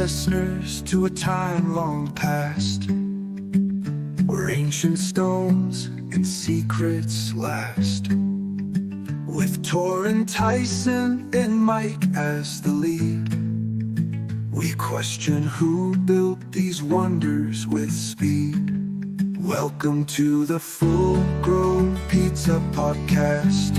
listeners to a time long past, where ancient stones and secrets last. With Torrin, Tyson, and Mike as the lead, we question who built these wonders with speed. Welcome to the FullGrownPizza podcast,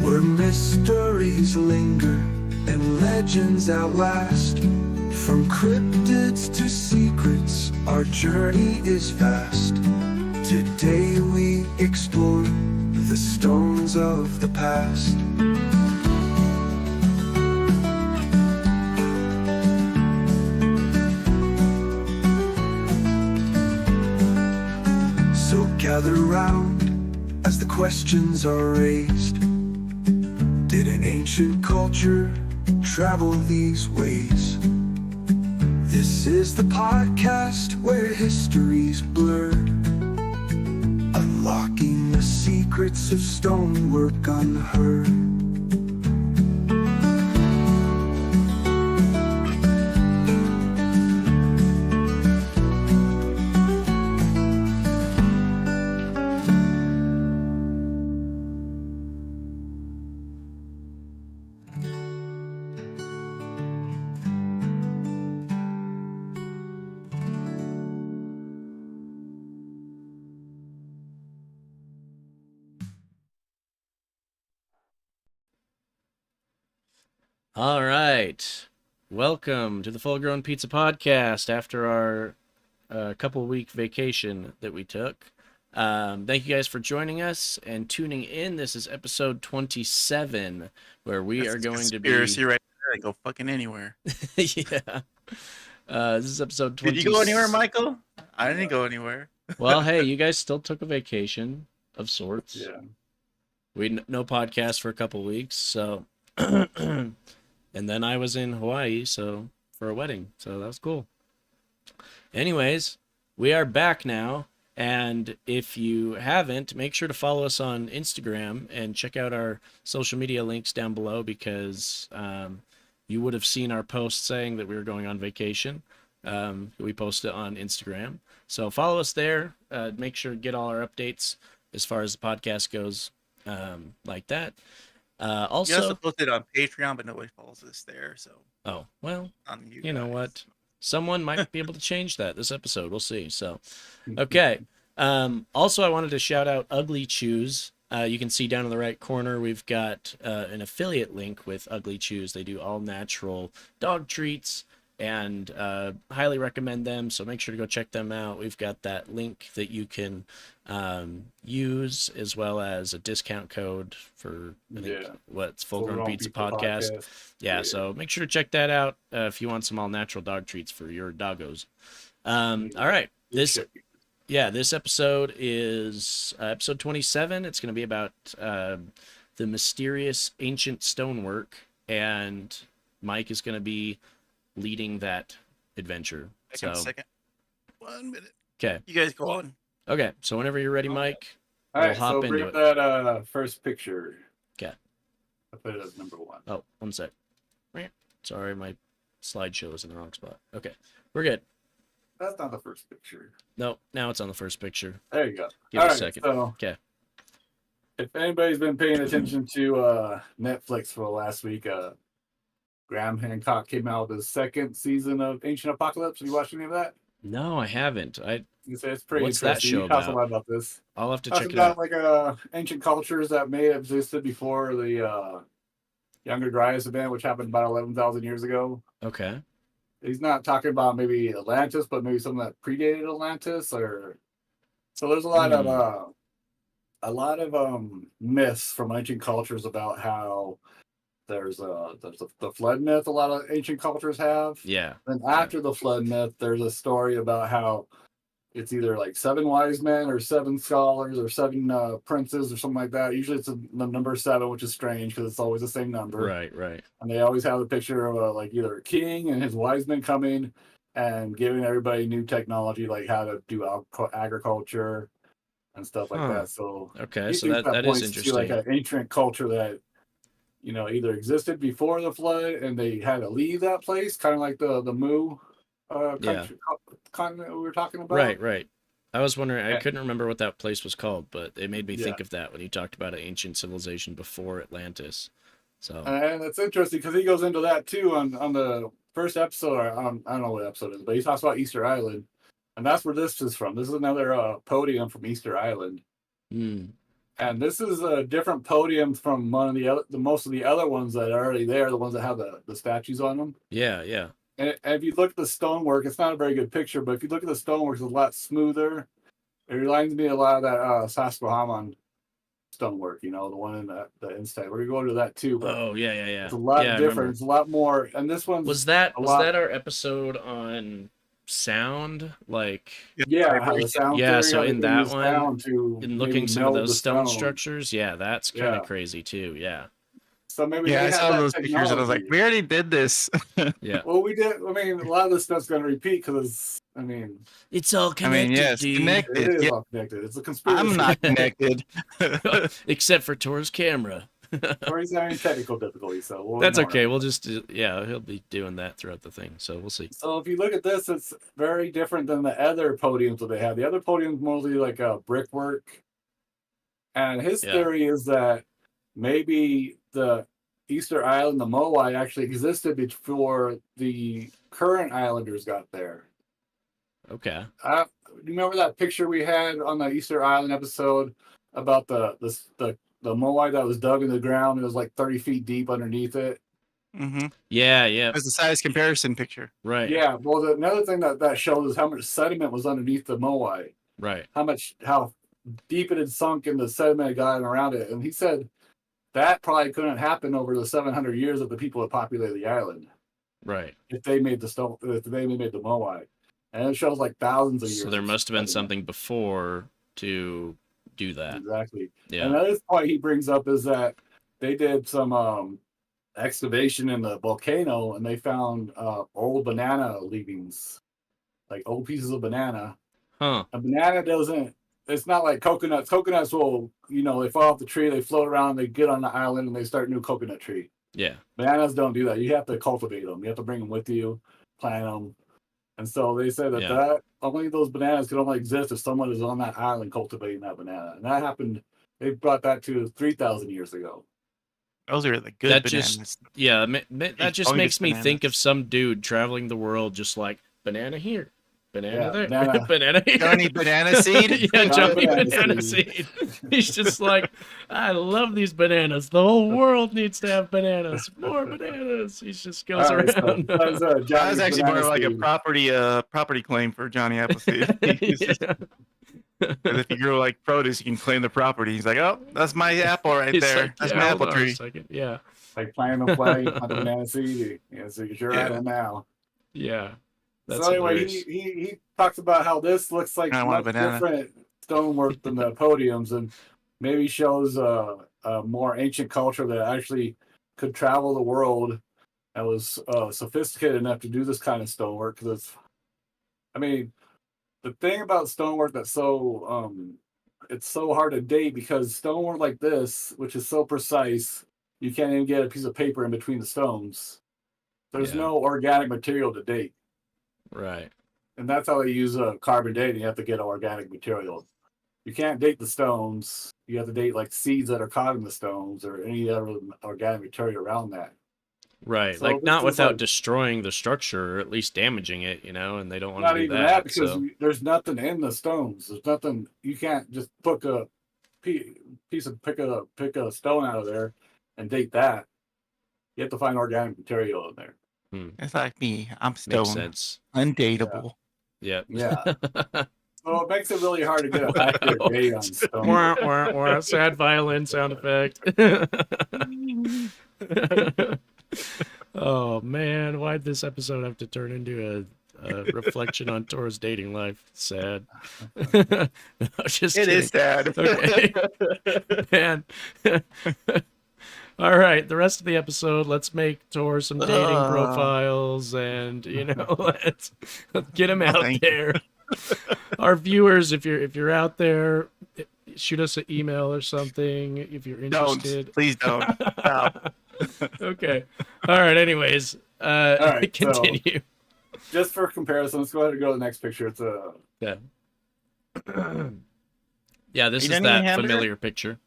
where mysteries linger and legends outlast. From cryptids to secrets, our journey is vast. Today we explore the stones of the past. So gather round as the questions are raised. Did an ancient culture travel these ways? This is the podcast where history's blurred, unlocking the secrets of stonework unheard. All right. Welcome to the FullGrownPizza podcast after our couple-week vacation that we took. Thank you guys for joining us and tuning in. This is episode 27, where we are going to be... Conspiracy right there. Go fucking anywhere. Yeah. This is episode 20. Did you go anywhere, Michael? I didn't go anywhere. Well, hey, you guys still took a vacation of sorts. Yeah. We no podcast for a couple weeks, so... And then I was in Hawaii, so for a wedding, so that was cool. Anyways, we are back now, and if you haven't, make sure to follow us on Instagram and check out our social media links down below, because you would have seen our post saying that we were going on vacation. We post it on Instagram, so follow us there. Make sure to get all our updates as far as the podcast goes, like that. Also, you also posted on Patreon, but nobody follows us there. So, oh well, on you know what? Someone might be able to change that this episode. We'll see. So, okay. Also, I wanted to shout out Ugly Chews. You can see down in the right corner, we've got an affiliate link with Ugly Chews. They do all natural dog treats, and highly recommend them. So make sure to go check them out. We've got that link that you can use, as well as a discount code for what's FullGrownPizza podcast. Yeah, so make sure to check that out if you want some all natural dog treats for your doggos. All right, this episode is episode 27. It's going to be about the mysterious ancient stonework, and Mike is going to be leading that adventure. Second. 1 minute. Okay. You guys go on. Okay, so whenever you're ready, Mike, All right, hop so into bring it. that first picture. Okay. I put it as number 1. Oh, one sec. Sorry, my slideshow is in the wrong spot. Okay, we're good. That's not the first picture. No, now it's on the first picture. There you go. Give All it a right, second. So Okay. if anybody's been paying attention to Netflix for the last week, Graham Hancock came out with his second season of Ancient Apocalypse. Have you watched any of that? No, I haven't. You say it's pretty What's that interesting. show You talk a about? lot about this. I'll have to Talks check it about out. like ancient cultures that may have existed before the Younger Dryas event, which happened about 11,000 years ago. Okay. He's not talking about maybe Atlantis, but maybe something that predated Atlantis, or so there's a lot of myths from ancient cultures about how there's the flood myth a lot of ancient cultures have. Yeah. Then after the flood myth, there's a story about how it's either like 7 wise men or 7 scholars or 7 princes or something like that. Usually it's the number 7, which is strange because it's always the same number. Right. And they always have the picture of like either a king and his wise men coming and giving everybody new technology, like how to do agriculture and stuff like that. So okay, so that is points interesting. to like an ancient culture that either existed before the flood and they had to leave that place, kind of like the Mu country, continent we were talking about. Right. I was wondering, I Yeah. couldn't remember what that place was called, but it made me Yeah. think of that when you talked about an ancient civilization before Atlantis. So And it's interesting because he goes into that too on the first episode. Or I don't know what episode it is, but he talks about Easter Island, and that's where this is from. This is another podium from Easter Island, and this is a different podium from one of the most of the other ones that are already there, the ones that have the statues on them. yeah. And if you look at the stonework, it's not a very good picture, but if you look at the stonework, it's a lot smoother. It reminds me a lot of that Susquehanna stonework, the one in the inside. We're going to that too, but Oh yeah. it's a lot I different. remember. It's a lot more, and this one's Was that a lot, our episode on sound? Like, how the sound Yeah, theory, so how in they that use one, sound to in maybe looking some of meld those the stone stone. structures, that's kind of Yeah. crazy too. Yeah. So maybe Yeah, they I have saw that those pictures and I was like, technology. we already did this. Yeah. Well, we did. I mean, a lot of this stuff's going to repeat because It's all I connected, mean, yes, dude. it connected. is Yeah, all connected. It's a conspiracy. I'm not connected. Except for Tor's camera. Or he's having technical difficulties, so we'll That's ignore okay. it. We'll just he'll be doing that throughout the thing, so we'll see. So if you look at this, it's very different than the other podiums that they have. The other podiums mostly like brickwork, and his Yeah. theory is that maybe the Easter Island, the Moai, actually existed before the current islanders got there. Okay. Do you remember that picture we had on the Easter Island episode about the Moai that was dug in the ground? It was like 30 feet deep underneath it. Mm-hmm. Yeah. That's the size comparison picture. Right. Yeah. Well, another thing that shows is how much sediment was underneath the Moai. Right. How deep it had sunk in the sediment had gotten around it. And he said that probably couldn't happen over the 700 years that the people had populated the island Right. if they made the Moai. And it shows like thousands of years. So there of must have been sediment. something before to do that. Exactly. Yeah. Another point he brings up is that they did some excavation in the volcano and they found old banana leavings, like old pieces of banana. Huh. A banana doesn't. It's not like coconuts. Coconuts will, they fall off the tree, they float around, they get on the island, and they start a new coconut tree. Yeah. Bananas don't do that. You have to cultivate them. You have to bring them with you, plant them. And so they said that only those bananas could only exist if someone is on that island cultivating that banana. And that happened. They brought that to 3,000 years ago. Those are the good That bananas. just that just makes me think of some dude traveling the world just like banana here, banana there, banana. banana here. Johnny Banana Seed? Yeah, Johnny Johnny Banana Banana Seed. He's just like, I love these bananas. The whole world needs to have bananas. More bananas. He just goes All right, so around. that was, That was Johnny's actually more banana like a seed. property claim for Johnny Appleseed. Yeah. Because if you grow like produce, you can claim the property. He's like, oh, that's my apple right He's there. like, That's yeah, my hold apple on a tree. second. Yeah. Like planting the flag on the banana seed. So you're Yeah. at it now. Yeah. That's So anyway, hilarious. he talks about how this looks like I want a much banana. different stonework than the podiums, and maybe shows a more ancient culture that actually could travel the world and was sophisticated enough to do this kind of stonework. Because the thing about stonework that's so it's so hard to date, because stonework like this, which is so precise, you can't even get a piece of paper in between the stones. There's Yeah. no organic material to date. Right. And that's how they use carbon dating. You have to get organic material. You can't date the stones. You have to date like seeds that are caught in the stones or any other organic material around that. Right. So like this not is without like- destroying the structure or at least damaging it, and they don't want Not to do even that. that, because So there's nothing in the stones. There's nothing. You can't just pick a stone out of there and date that. You have to find organic material in there. It's like me. I'm makes stoned. sense. Undateable. Yep. Yeah. So it makes it really hard to get an accurate date on stone. Wah, wah, wah. Sad violin sound effect. Oh man, why'd this episode have to turn into a reflection on Tor's dating life? Sad. No, just It kidding. is sad. Okay. Man. All right, the rest of the episode, let's make Tor some dating profiles and let's get him out Thank there. Our viewers, if you're out there, shoot us an email or something if you're interested. Don't. Please don't. Stop. Okay. All right. Anyways, right, so- continue. Just for comparison, let's go ahead and go to the next picture. It's a Yeah. Yeah, this You is done eating that hamburger? familiar picture.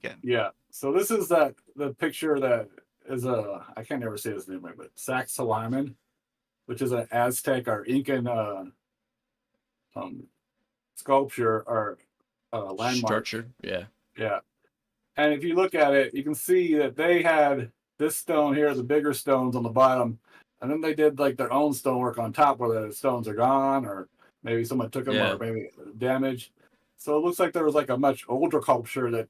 Okay. yeah. So this is the picture that is a, I can't never say his name right, but Sacsayhuaman, which is an Aztec or Incan sculpture or landmark. Structure. Yeah. Yeah. And if you look at it, you can see that they had this stone here, the bigger stones on the bottom, and then they did like their own stonework on top where the stones are gone, or maybe someone took them Yeah. or maybe damaged. So it looks like there was like a much older culture that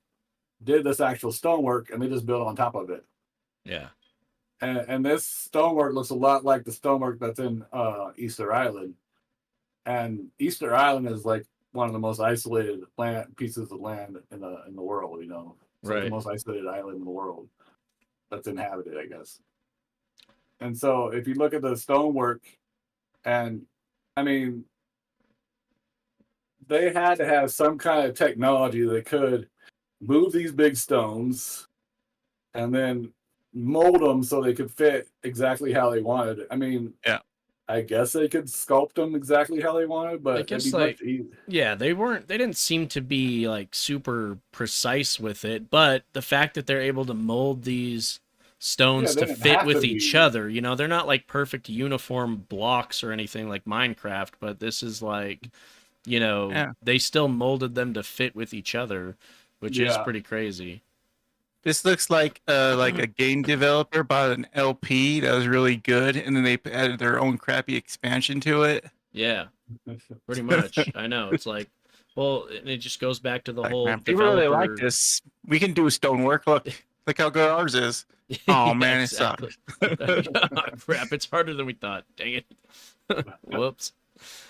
did this actual stonework and they just built on top of it. Yeah. And this stonework looks a lot like the stonework that's in Easter Island. And Easter Island is like one of the most isolated pieces of land in the world, you know. It's like Right. the most isolated island in the world that's inhabited, I guess. And so if you look at the stonework, and I mean, they had to have some kind of technology that could move these big stones and then mold them so they could fit exactly how they wanted. I mean, Yeah. I guess they could sculpt them exactly how they wanted, but I guess, it'd be like, much easier. Yeah, they didn't seem to be like super precise with it, but the fact that they're able to mold these stones Yeah, they to didn't fit have with to each be. other, you know, they're not like perfect uniform blocks or anything like Minecraft, but this is like, you know, Yeah. they still molded them to fit with each other, which is Yeah. pretty crazy. This looks like a game developer bought an LP that was really good, and then they added their own crappy expansion to it. Yeah, pretty much. I know. It's like, well, and it just goes back to the Like, whole man, people really like developer. this. We can do stonework. Look how good ours is. Oh man, it sucks. Crap, it's harder than we thought. Dang it. Whoops.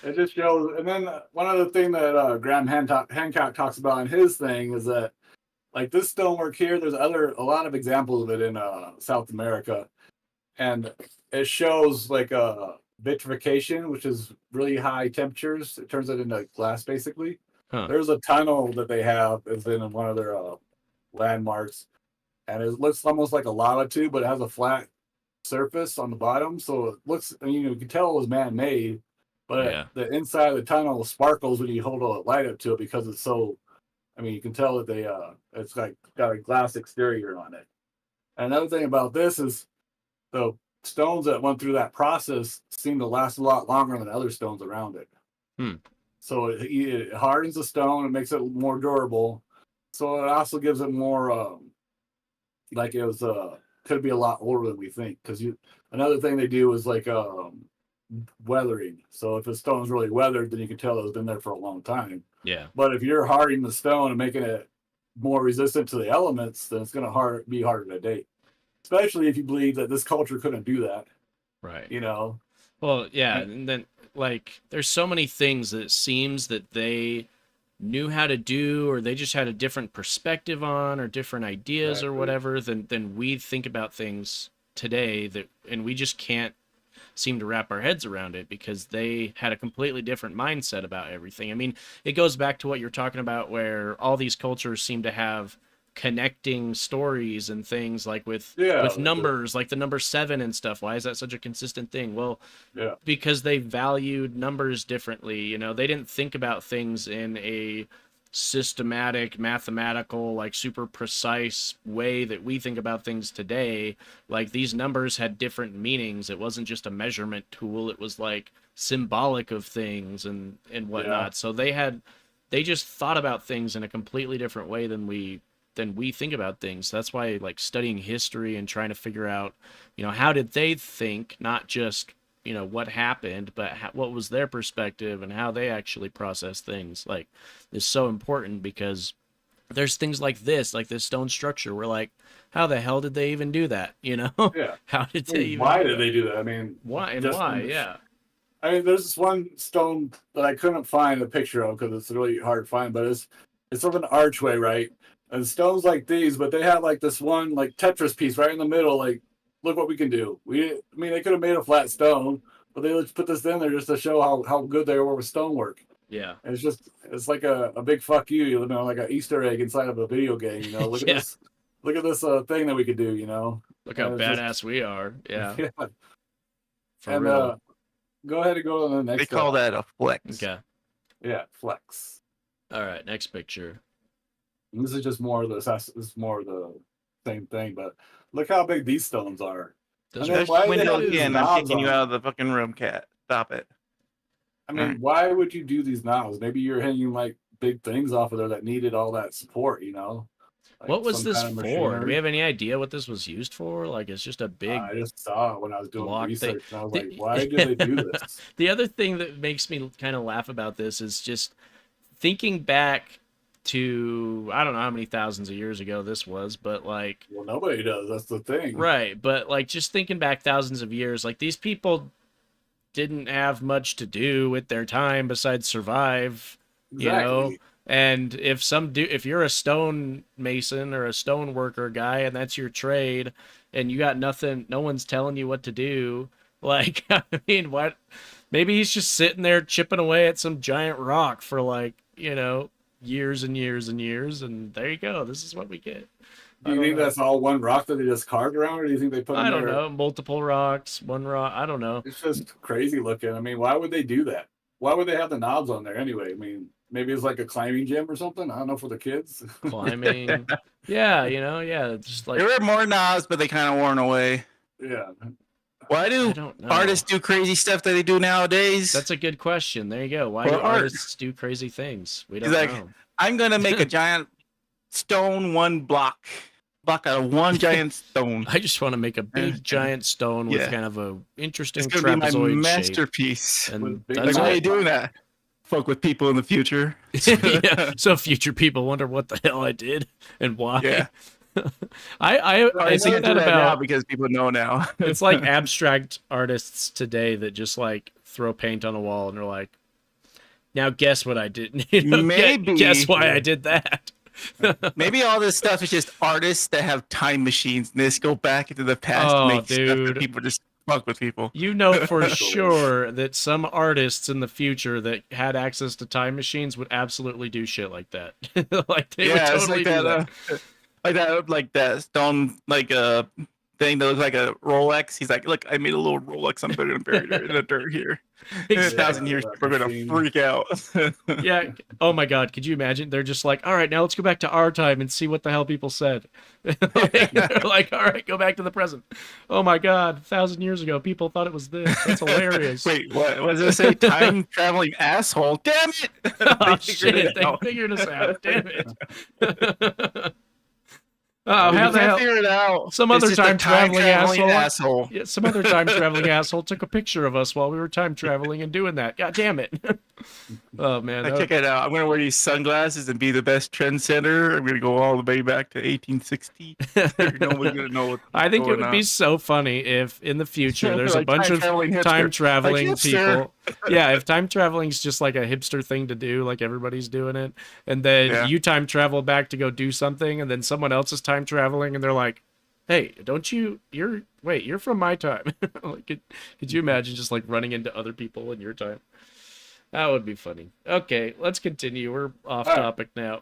It just shows. And then one other thing that Graham Hancock talks about in his thing is that, like this stonework here, there's a lot of examples of it in South America, and it shows like vitrification, which is really high temperatures. It turns it into glass, basically. Huh. There's a tunnel that they have is in one of their landmarks, and it looks almost like a lava tube, but it has a flat surface on the bottom, so it looks. I mean, you can tell it was man-made, but Yeah. the inside of the tunnel sparkles when you hold a light up to it because it's so. I mean, you can tell that they it's like got a glass exterior on it. And another thing about this is the stones that went through that process seem to last a lot longer than other stones around it. Hmm. So it hardens the stone, it makes it more durable. So it also gives it more like it was could be a lot older than we think. Because another thing they do is like weathering. So if a stone's really weathered, then you can tell it's been there for a long time. Yeah. But if you're hardening the stone and making it more resistant to the elements, then it's going to be harder to date. Especially if you believe that this culture couldn't do that, Right. you know? Well, yeah, and then like there's so many things that it seems that they knew how to do, or they just had a different perspective on, or different ideas or Exactly. whatever than we think about things today, and we just can't seem to wrap our heads around it because they had a completely different mindset about everything. I mean, it goes back to what you're talking about where all these cultures seem to have connecting stories and things like with numbers, like the number 7 and stuff. Why is that such a consistent thing? Well, Yeah. because they valued numbers differently. You know, they didn't think about things in a systematic, mathematical, like super precise way that we think about things today. Like these numbers had different meanings. It wasn't just a measurement tool. It was like symbolic of things and whatnot. Yeah. So they just thought about things in a completely different way than we think about things. That's why like studying history and trying to figure out, you know, how did they think, not just, you know, what happened, but what was their perspective and how they actually process things, like, is so important because there's things like this stone structure. We're like, how the hell did they even do that? You know? Yeah. How did they even Why do did that? they do that? I mean, Why and just why? in the- Yeah. I mean, there's this one stone that I couldn't find a picture of because it's really hard to find, but it's of an archway, right? And stones like these, but they have like this one like Tetris piece right in the middle. Like, look what we can do. I mean, they could have made a flat stone, but they just put this in there just to show how good they were with stonework. Yeah. And it's like a big fuck you know, like an Easter egg inside of a video game. You know, look Yeah. at this thing that we could do. You know, Look how And it's badass we are. Yeah, Yeah. for And real. go ahead and go to the They next. call that a flex. Okay. Yeah, flex. All right. Next picture. And this is just more of the. This is more of the same thing, but look how big these stones are. Those And are then why do they Window have these again. I'm knobs kicking you on out them? of the fucking room, cat. Stop it. I mean, Alright. why would you do these knobs? Maybe you're hanging like big things off of there that needed all that support, you know? Like what was some this kind of for? Do we machinery. have any idea what this was used for? Like, it's just a big I just saw it when I was doing block thing. research, and I was The- like, why did they do this? The other thing that makes me kind of laugh about this is just thinking back to, I don't know how many thousands of years ago this was, but like, Well, nobody does. That's the thing. right. But like, just thinking back thousands of years, like these people didn't have much to do with their time besides survive, you know? Exactly. And if you're a stone mason or a stone worker guy and that's your trade and you got nothing, no one's telling you what to do, like, I mean, what? Maybe he's just sitting there chipping away at some giant rock for like, you know, years and years and years, and there you go. This is what we get. Do you think that's all one rock that they just carved around, or do you think they put? I in don't there? know. Multiple rocks, one rock. I don't know. It's just crazy looking. I mean, why would they do that? Why would they have the knobs on there anyway? I mean, maybe it's like a climbing gym or something. I don't know, for the kids. Climbing. Yeah, you know, yeah. Just like, There were more knobs, but they kind of worn away. Yeah. Why I do don't know. artists do crazy stuff that they do nowadays? That's a good question. There you go. Why Or do art. artists do crazy things? We don't He's like, know. I'm gonna make a giant stone block out of one giant stone. I just want to make a big giant stone with Yeah. kind of a interesting It's gonna be my trapezoid shape. masterpiece. And With big Like, that's why are it. you doing that? Fuck with people in the future. Yeah. So future people wonder what the hell I did and why. Yeah. I I think do that that now about because people know now. it's like abstract artists today that just like throw paint on a wall and they're like, now guess what I did. You know, Maybe. guess why I did that. Maybe all this stuff is just artists that have time machines and they just go back into the past Oh, and make stuff dude. that people just fuck with people. You know for sure that some artists in the future that had access to time machines would absolutely do shit like that. Like they would Yeah, it's totally like do that, that. like that stone, like a thing that looks like a Rolex. He's like, look, I made a little Rolex. I'm gonna bury it in the dirt here. In 1,000 years, that we're gonna machine. freak out. Yeah. Oh my God. Could you imagine? They're just like, all right, now let's go back to our time and see what the hell people said. Like, they're like, all right, go back to the present. Oh my God. 1,000 years ago, people thought it was this. That's hilarious. Wait, what does it say? Time traveling asshole. Damn it! Oh, They figured shit. it They out. figured us out. Damn it. Oh, If how you the can't hell? figure it out. Some it's other just a time-traveling asshole. Yeah, some other time traveling asshole took a picture of us while we were time traveling and doing that. God damn it. Oh man. Like, that- check it out. I'm gonna wear these sunglasses and be the best trendsetter. I'm gonna go all the way back to 1860. No one's gonna know what. I think it would be so funny if in the future there's a Like bunch of time-traveling hipster. time traveling Like, hipster. people. Yeah, if time traveling is just like a hipster thing to do, like everybody's doing it, and then Yeah. you time travel back to go do something, and then someone else is time traveling, and they're like, "Hey, don't you? You're from my time." Like, could you imagine just like running into other people in your time? That would be funny. Okay, let's continue. We're off All right. topic now.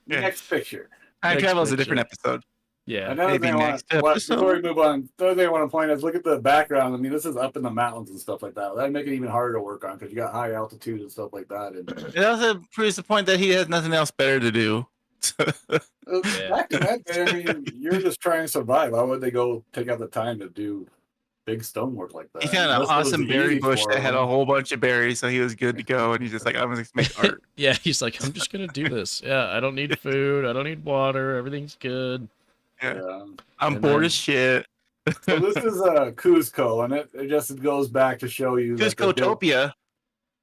Next picture. Time Next travel is a different picture. episode. Yeah. Another maybe thing I next want, episode. before we move on, the other thing I want to point out is look at the background. I mean, this is up in the mountains and stuff like that. That'd make it even harder to work on because you got high altitude and stuff like that. And It also proves the point that he has nothing else better to do. back in that day, I mean, you're just trying to survive. Why would they go take out the time to do big stonework like that? He found an Unless it was awesome berry easy bush for that had them. a whole bunch of berries, so he was good to go. And he's just like, I'm gonna make art. Yeah, he's like, I'm just gonna do this. Yeah, I don't need food. I don't need water. Everything's good. Yeah. I'm And bored then- as shit. So this is Cusco, and it just goes back to show you that Cuscotopia,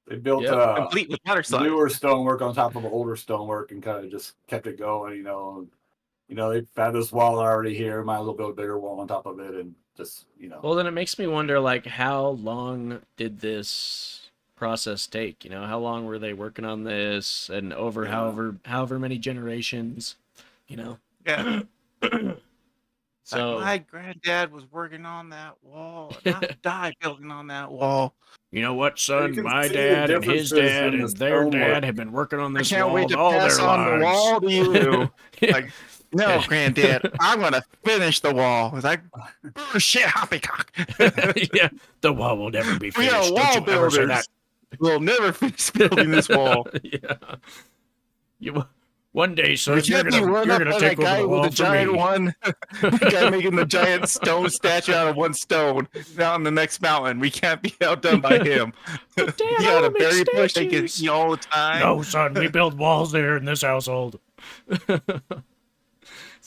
they built Yeah. complete with water slides. newer stonework on top of older stonework and kind of just kept it going. They had this wall already here. Might as well build a bigger wall on top of it, and just Well, then it makes me wonder, like, how long did this process take? How long were they working on this, and over Yeah. however many generations? Yeah. So my granddad was working on that wall, and I died building on that wall. you know what, son? can My see the dad and his differences dad in and the their stonework. dad have been working on I this can't wall wait to all pass their on lives. the wall to you. Like, No, Granddad, I'm gonna finish the wall. It's like, oh, shit, hoppycock. Yeah, the wall will never be We finished. are wall Don't you ever say builders. We'll never finish building this wall. that. Yeah. You one day, son, We you're can't be gonna run up by take that over guy the wall with the for giant me. one. The guy making the giant stone statue out of one stone down the next mountain. We can't be outdone by him. Damn, You I got a wanna make berry bush that statues. gets you all the time. No, son, we build walls there in this household.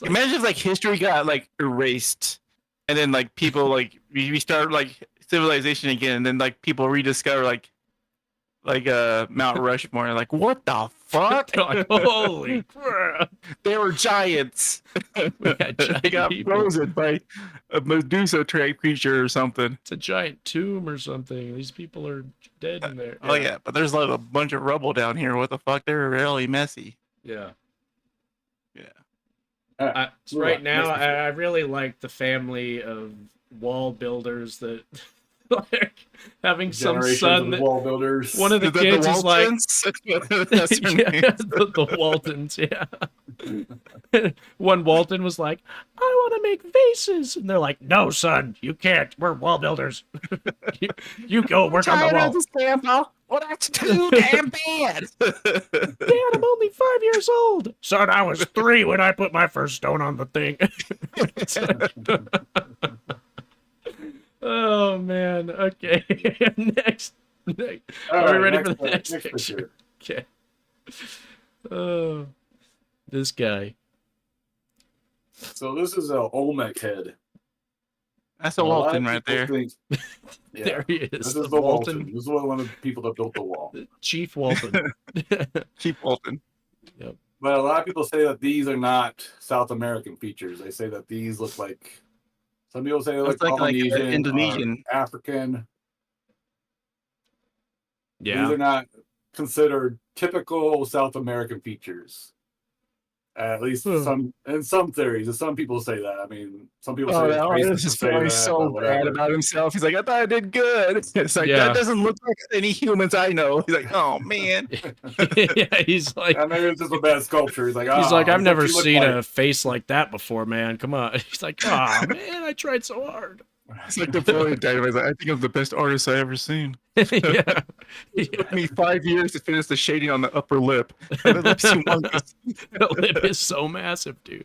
Imagine if like history got like erased, and then like people like we start like civilization again, and then like people rediscover like Mount Rushmore, and like what the fuck? Like, holy crap. They were giants. We had giant They got people. frozen by a Medusa type creature or something. It's a giant tomb or something. These people are dead in there. Oh yeah, but there's like a bunch of rubble down here. What the fuck? They're really messy. Yeah. Yeah. Right now, I really like the family of wall builders that like having some Generations son of that wall builders. one of the Is that kids is like Waltons? That's their yeah, name. the Waltons, yeah. One Walton was like, I want to make vases. And they're like, no, son, you can't. We're wall builders. you go work on the wall. Grandpa. Well, that's too damn bad. Dad, I'm only 5 years old. Son, I was 3 when I put my first stone on the thing. Oh, man. Okay. Next. Are we ready for the next picture? Okay. Oh, this guy. So this is a Olmec head. That's a lot of Walton right people there. think- yeah, There he is. this the is the Walton. This is one of the people that built the wall. Chief Walton. Chief Walton. But a lot of people say that these are not South American features. They say that these look like. Some people say they look Looks like Polynesian, Indonesian. or African. These Yeah. are not considered typical South American features. At least some in some theories. And some people say that. I mean, some people say Oh, it's that racist artist to is say feeling that, so but bad whatever. about himself. He's like, I thought I did good. It's like, Yeah. that doesn't look like any humans I know. He's like, oh, man. Yeah, he's like, And maybe it's just a bad sculpture. He's like, I've "Oh, never what you look seen like." a face like that before, man. Come on. He's like, oh man, I tried so hard. It's like the Napoleon Dynamite. I think I'm the best artist I ever seen. Yeah. It took me 5 years to finish the shading on the upper lip. And the lip's humongous. The lip is so massive, dude.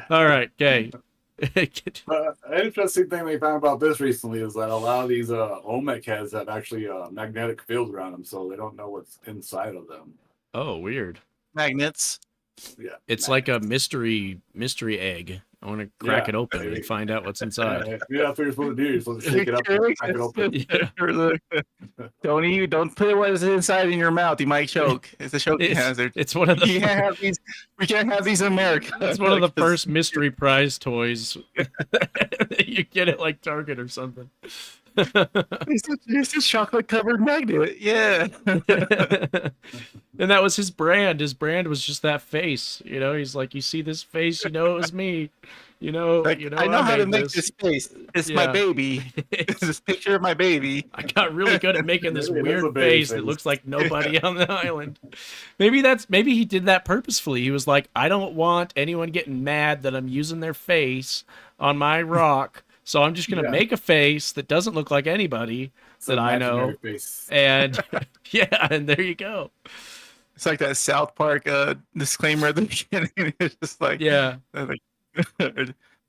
All right, okay. An interesting thing they found about this recently is that a lot of these Olmec heads have actually magnetic fields around them, so they don't know what's inside of them. Oh, weird. Magnets. Yeah, It's like a mystery egg. I want to crack Yeah, it open maybe. and find out what's inside. Yeah, that's what you're supposed to do. You're supposed to shake it up and crack it open. Yeah. Tony, don't put what is inside in your mouth. You might choke. It's a choking hazard. It's one of the You can't have these. We can't have these in America. It's one of the first mystery prize toys. You get it like Target or something. It's a chocolate covered magnet. Yeah. And that was his brand. His brand was just that face. You know, he's like, you see this face, you know it was me. You know, Like, I know how to make this face. It's my Yeah. baby. It's this picture of my baby. I got really good at making this Maybe it is a weird baby face that face. looks like nobody on the island. Maybe he did that purposefully. He was like, I don't want anyone getting mad that I'm using their face on my rock. So I'm just gonna Yeah. make a face that doesn't look like anybody It's that an I know. imaginary face. And yeah, and there you go. It's like that South Park disclaimer at the beginning. It's just like, Yeah. like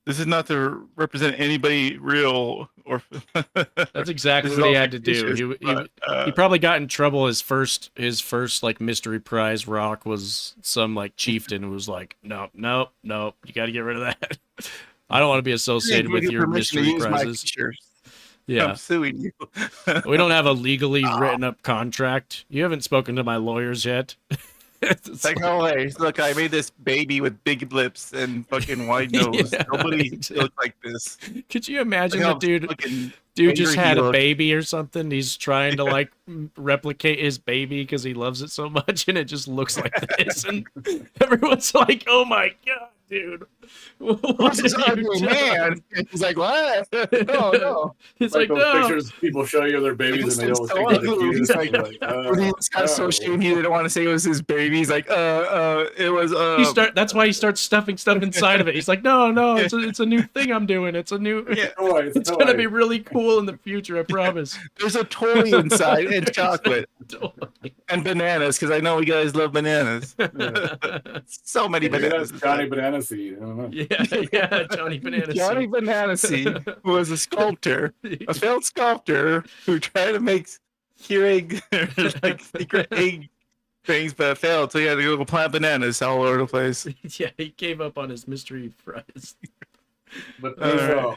this is not to represent anybody real or. That's exactly This is what he all had to do. fictitious, He probably got in trouble. His first like mystery prize rock was some like chieftain who was like, no, you got to get rid of that. I don't want to be associated with your mystery prizes. Yeah, I'm suing you. we don't have a legally written up contract. You haven't spoken to my lawyers yet. It's like, oh, hey, look, I made this baby with big lips and fucking wide nose. Yeah, Nobody exactly. looks like this. Could you imagine Look the how dude fucking just angry he had a looked. baby or something? He's trying to like replicate his baby because he loves it so much, and it just looks like this, and everyone's like, "Oh my god, dude!" Who's this ugly man? He's like, what? No, no. It's Like like, those no. pictures people show you of their babies and they It's always so think they're the ugly. cutest. He's like, I'm like, when he got so no. ashamed he didn't want to say it was his baby. He's like, it was That's why he starts stuffing stuff inside of it. He's like, no, it's a new thing I'm doing. It's a new. Yeah. Toys, It's gonna be really cool in the future. I promise. There's a toy inside and chocolate Totally. and bananas because I know you guys love bananas. So many Maybe bananas. that's Johnny Banana Seed. I don't know. Yeah, Johnny Banana. Johnny Banana Seed was a sculptor, a failed sculptor who tried to make Keurig like secret egg things, but failed. So he had to go plant bananas all over the place. Yeah, he gave up on his mystery fries. But All these right.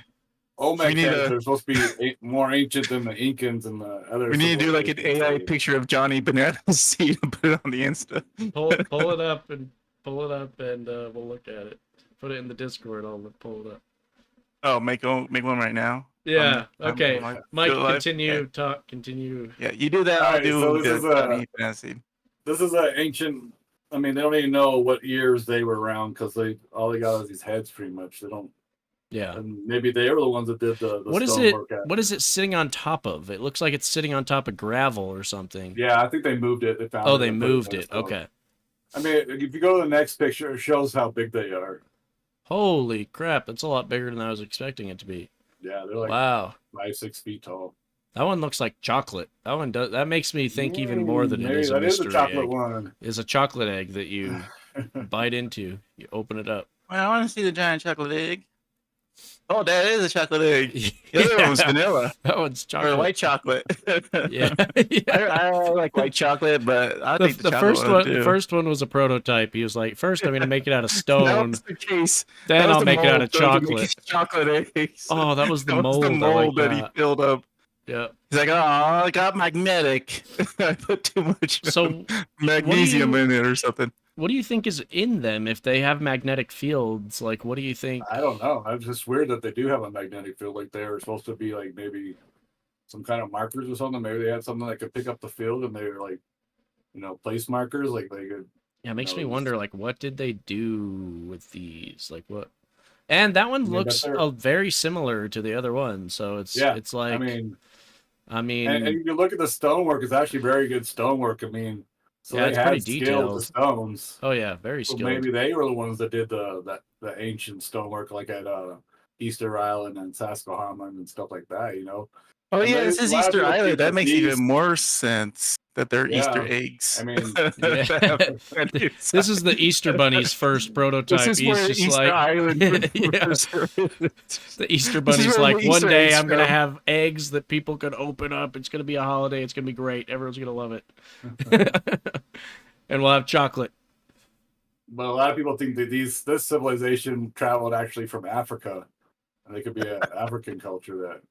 Olmec We need heads a- are supposed to be more ancient than the Incans and the other. We need to do like an AI picture of Johnny Banana Seed and put it on the Insta. Pull it up and we'll look at it. Put it in the Discord. I'll pull it up. Oh, make one right now. Yeah. Okay. I'm like, Mike, feel like- continue. Talk. Continue. Yeah, you do that. All I'll right, do so this is the Johnny Banana Seed. This is an ancient. I mean, they don't even know what years they were around because all they got is these heads, pretty much. They don't. Yeah. And maybe they were the ones that did the What is it? stonework at- What is it sitting on top of? It looks like it's sitting on top of gravel or something. Yeah, I think they moved it. They found. Oh, it they and put moved in it. the stone. Okay. I mean, if you go to the next picture, it shows how big they are. Holy crap! That's a lot bigger than I was expecting it to be. Yeah, they're like Wow. 5-6 feet tall. That one looks like chocolate. That one does. That makes me think even more than it Maybe is a that is mystery a chocolate egg. one. It's a chocolate egg that you bite into. You open it up. Well, I want to see the giant chocolate egg. Oh, that is a chocolate egg. The other one was vanilla That one's or chocolate. white chocolate. Yeah. I like white chocolate, but I think the chocolate first one, too. the first one was a prototype. He was like, first I'm gonna make it out of That stone, was the case. then That was I'll the make it out of mold that was making chocolate. Chocolate eggs. Oh, that was the That was mold. the mold I that like he that. filled up. Yeah. He's like, oh, I got magnetic. I put too much So magnesium what do in it or something. what do you think is in them if they have magnetic fields? Like, what do you think? I don't know. It's just weird that they do have a magnetic field. Like they were supposed to be like maybe some kind of markers or something. Maybe they had something that could pick up the field and they were like, place markers. Like they could. Yeah, it makes me it's- wonder. Like, what did they do with these? Like, what? And that one I mean, looks but they're- very similar to the other one. So it's Yeah, it's like I mean, and you look at the stonework. It's actually very good stonework. I mean, so Yeah, they it's had pretty skill with detailed. the stones. oh yeah, very So skilled. maybe they were the ones that did the ancient stonework, like at Easter Island and Susquehanna and stuff like that. Oh And yeah, maybe this is a lot of Easter people Island. think That that makes these- even more sense that they're Yeah. Easter eggs. I mean, Yeah. This is the Easter Bunny's first prototype. This is He's where just Easter like Island. Yeah. The Easter This is Bunny's where like, the one Easter day eggs I'm gonna come." have eggs that people can open up. It's gonna be a holiday. It's gonna be great. Everyone's gonna love it. And we'll have chocolate. but a lot of people think that this civilization traveled actually from Africa, and they could be an African culture that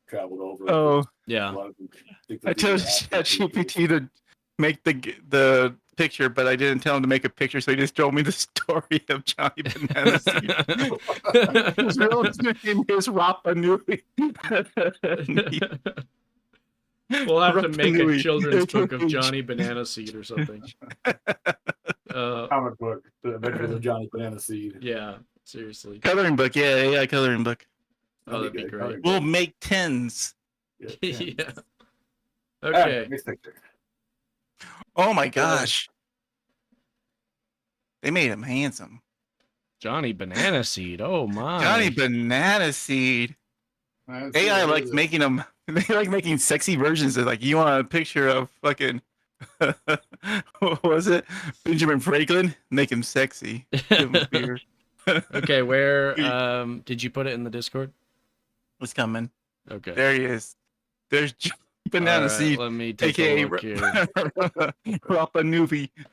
traveled over. Oh, A Yeah. lot of people think I that told these are African ChatGPT to make the picture, but I didn't tell him to make a picture, so he just told me the story of Johnny Banana Seed. His real name is Rapa Nui. We'll have to make a Rapa children's book of Nui. Johnny Banana Seed or something. comic book, The Adventures of Johnny Banana Seed. Yeah, seriously. Coloring book, yeah, coloring book. Oh, that'd be good. great. We'll make tens. Yeah. All right, Okay. next picture. Oh my gosh. They made him handsome. Johnny Banana Seed. Oh my. Johnny Banana Sead. Let's AI see, what likes is it? making them. They like making sexy versions of like you want a picture of fucking. What was it? Benjamin Franklin. Make him sexy. Give him beer. Okay, where did you put it in the Discord? What's coming? Okay. There he is. There's Johnny Banana All right, Seed, let me take aka a look here. Rapa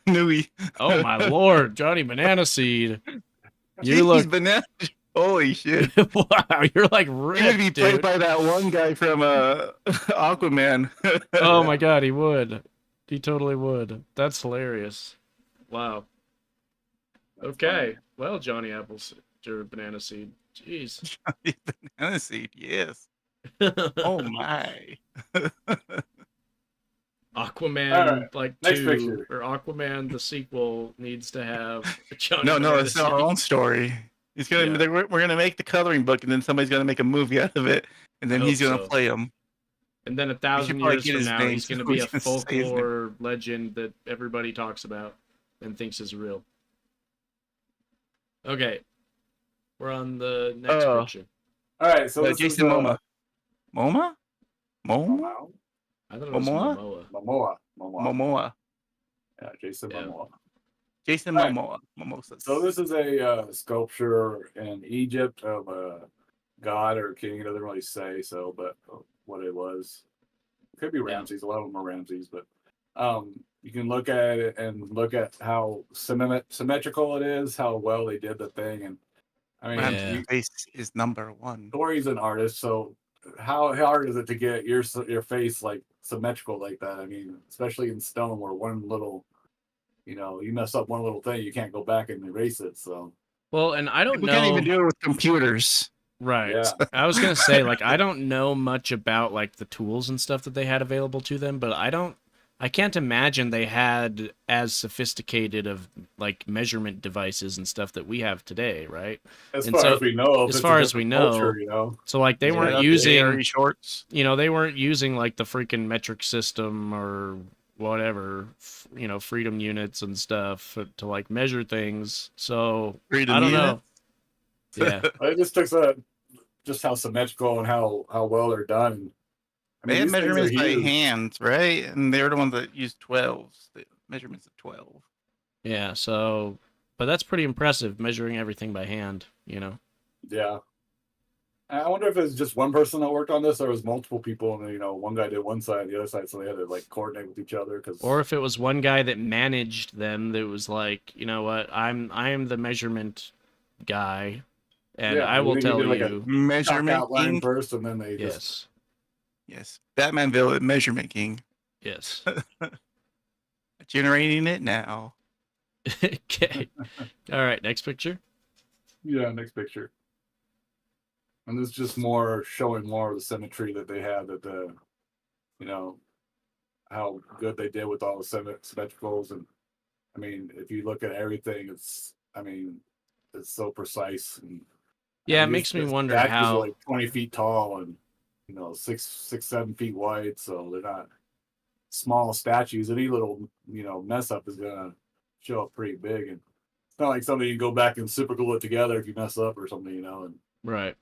Nui. Oh my lord, Johnny Banana Seed. You Jeez, look banana. Holy shit. wow, you're like He would be ripped, played dude. by that one guy from Aquaman. Oh my god, he would. He totally would. That's hilarious. Wow. Okay. Well, Johnny Apples or Banana Seed. Jeez. Banana Seed, yes. Oh my. Aquaman like next 2 picture. or Aquaman the sequel needs to have Johnny No, Mnemonic. it's our own story. It's gonna. Yeah. We're gonna make the coloring book, and then somebody's gonna make a movie out of it, and then I he's hope gonna so. play him. And then should 1,000 probably years get from his now, name, he's going to so be we a can say his name. folklore legend that everybody talks about and thinks is real. Okay, we're on the next picture. All right, so this Jason is Momoa. Momoa? Momoa. I thought it was Momoa? Momoa. Momoa. Yeah, Jason Yeah. Momoa. Jason All right. Momoa. Mimosas. So this is a sculpture in Egypt of a god or king. It doesn't really say so, but what it was. It could be Ramses. A lot of them are Ramses, but you can look at it and look at how symmetrical it is, how well they did the thing, and I mean, Ramsey's face is number one. Tori's an artist, so how hard is it to get your face like symmetrical like that? I mean, especially in stone, where one little, you mess up one little thing, you can't go back and erase it. So Well, and I don't We know. can't even do it with computers. Right. Yeah. I was gonna say, like, I don't know much about like the tools and stuff that they had available to them, but I can't imagine they had as sophisticated of like measurement devices and stuff that we have today, right? as And far so- as we know, as far as we know, So like they weren't using, Hairy shorts. they weren't using like the freaking metric system or whatever, freedom units and stuff to like measure things. So Freedom I don't unit? know. Yeah. it just took just how symmetrical and how well they're done. I They had these things are measurements by huge. hand, right? And they were the ones that used 12s. The measurements of 12. Yeah, so, but that's pretty impressive, measuring everything by hand, Yeah. I wonder if it's just one person that worked on this, or it was multiple people, and one guy did one side, the other side, so they had to like coordinate with each other. Or if it was one guy that managed them, that was like, you know what, I am the measurement guy, and Yeah, I will maybe tell do like a you, Measurement outline king? first, and then they just yes, Yes. Batmanville measurement king. yes. Generating it now. Okay. All right, next picture. next picture. And this is just more showing more of the symmetry that they had, that how good they did with all the symmetricals. And I mean, if you look at everything, it's so precise. And Yeah, I it mean, makes me these wonder statues are how. like 20 feet tall and 6-7 feet wide, so they're not small statues. Any little mess up is gonna show up pretty big, and it's not like something you go back and super glue it together if you mess up or something, And Right.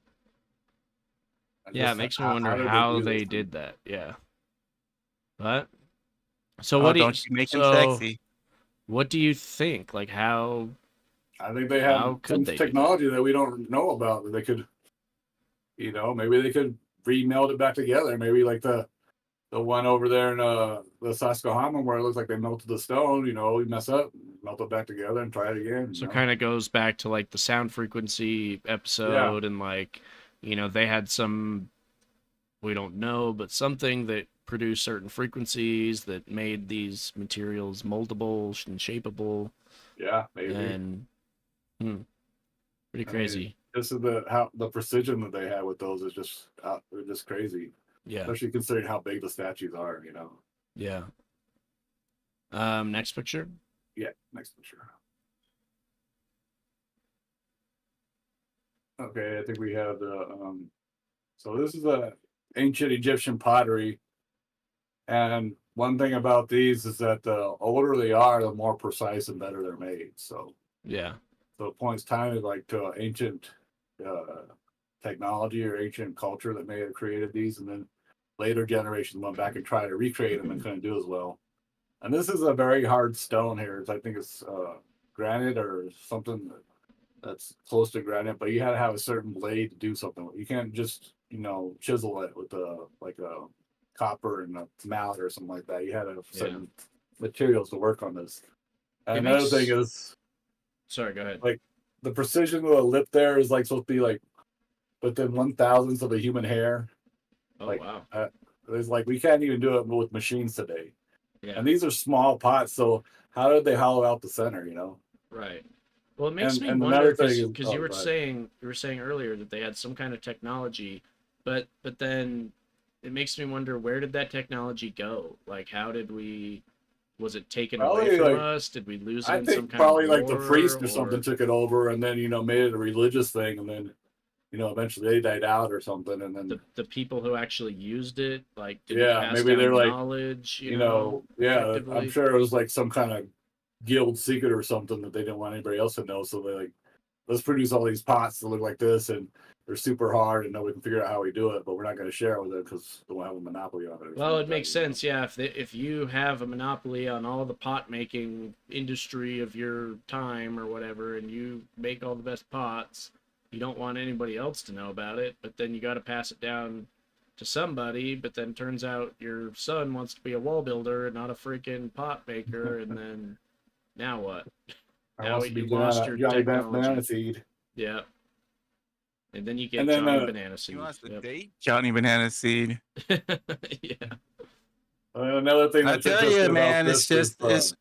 and Yeah, it just makes me how wonder did how do they this? did that. Yeah. But so Oh, what do you don't you make him so sexy? what do you think? Like how I think they How have could some they do technology that we don't know about that they could, maybe they could remeld it back together. Maybe like the one over there in the Susquehanna where it looks like they melted the stone. We mess up, melt it back together, and try it again. so kind of goes back to like the sound frequency episode and like they had some, we don't know, but something that produced certain frequencies that made these materials moldable and shapeable Yeah, maybe. and pretty I crazy. mean, this is the precision that they had with those is just crazy. Yeah. Especially considering how big the statues are. Yeah. Next picture. Yeah, next picture. Okay, I think we have the so this is a ancient Egyptian pottery. And one thing about these is that the older they are, the more precise and better they're made. So Yeah. it points time like to ancient technology or ancient culture that may have created these, and then later generations went back and tried to recreate them and couldn't do as well. And this is a very hard stone here. I think it's granite or something that's close to granite, but you had to have a certain blade to do something. You can't just chisel it with a copper and a mallet or something like that. You had to have certain materials to work on this. And another thing is, sorry, go ahead. like the precision of the lip there is like supposed to be like within 1,000th of a human hair. Oh like, wow. It's like we can't even do it with machines today. Yeah. And these are small pots, so how did they hollow out the center? Right. Well, it makes me and wonder another thing is- because oh, you were saying earlier that they had some kind of technology, but then it makes me wonder, where did that technology go? Like, how did we? Was it taken Probably, away from like, us? Did we lose it I in some think kind probably of like the war, priest or something took it over, and then made it a religious thing, and then eventually they died out or something, and then the people who actually used it, like, didn't yeah, pass maybe down they're like, knowledge, yeah, I'm effectively. sure it was like some kind of guild secret or something that they didn't want anybody else to know, so they like, let's produce all these pots that look like this, and they're super hard, and nobody can figure out how we do it, but we're not going to share it with it because they won't have a monopoly on it. or Well, something it like makes that, sense, yeah. If you have a monopoly on all the pot making industry of your time or whatever, and you make all the best pots, you don't want anybody else to know about it. But then you got to pass it down to somebody. But then turns out your son wants to be a wall builder and not a freaking pot maker, and then now what? I Now wants to be you lost your Johnny technology. Banana Seed. Yeah. And then you get And then, Johnny Banana Seed. He wants to Yep. date. Johnny Banana Seed. Yeah. Another thing I that's tell interesting you, about man, this it's just is,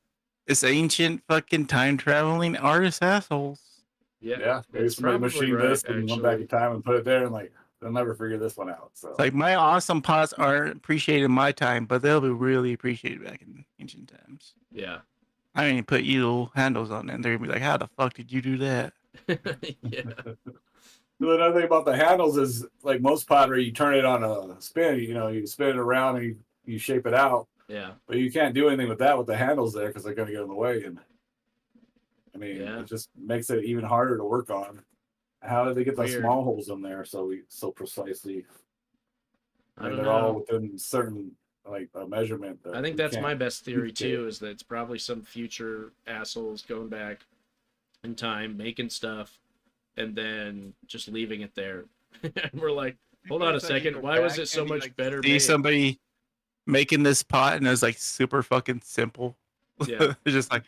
it's ancient fucking time traveling artist assholes. yeah, maybe it's somebody probably machined right, this and went back actually. in time and put it there, and like they'll never figure this one out. So It's like my awesome pots aren't appreciated in my time, but they'll be really appreciated back in ancient times. Yeah. I mean, put little handles on it, and they're gonna be like, "How the fuck did you do that?" Yeah. another thing about the handles is, like most pottery, you turn it on a spin. You spin it around and you shape it out, Yeah. but you can't do anything with that with the handles there because they're going to get in the way. And I mean, Yeah. it just makes it even harder to work on. How did they get the Weird. small holes in there so precisely? I don't they're know. all within certain like a measurement. I think we that's can't my best theory duplicate. too, is that it's probably some future assholes going back in time, making stuff, and then just leaving it there. And we're like, hold on a second, why was it so much better See made? somebody making this pot, and it's like super fucking simple. Yeah. It's just like,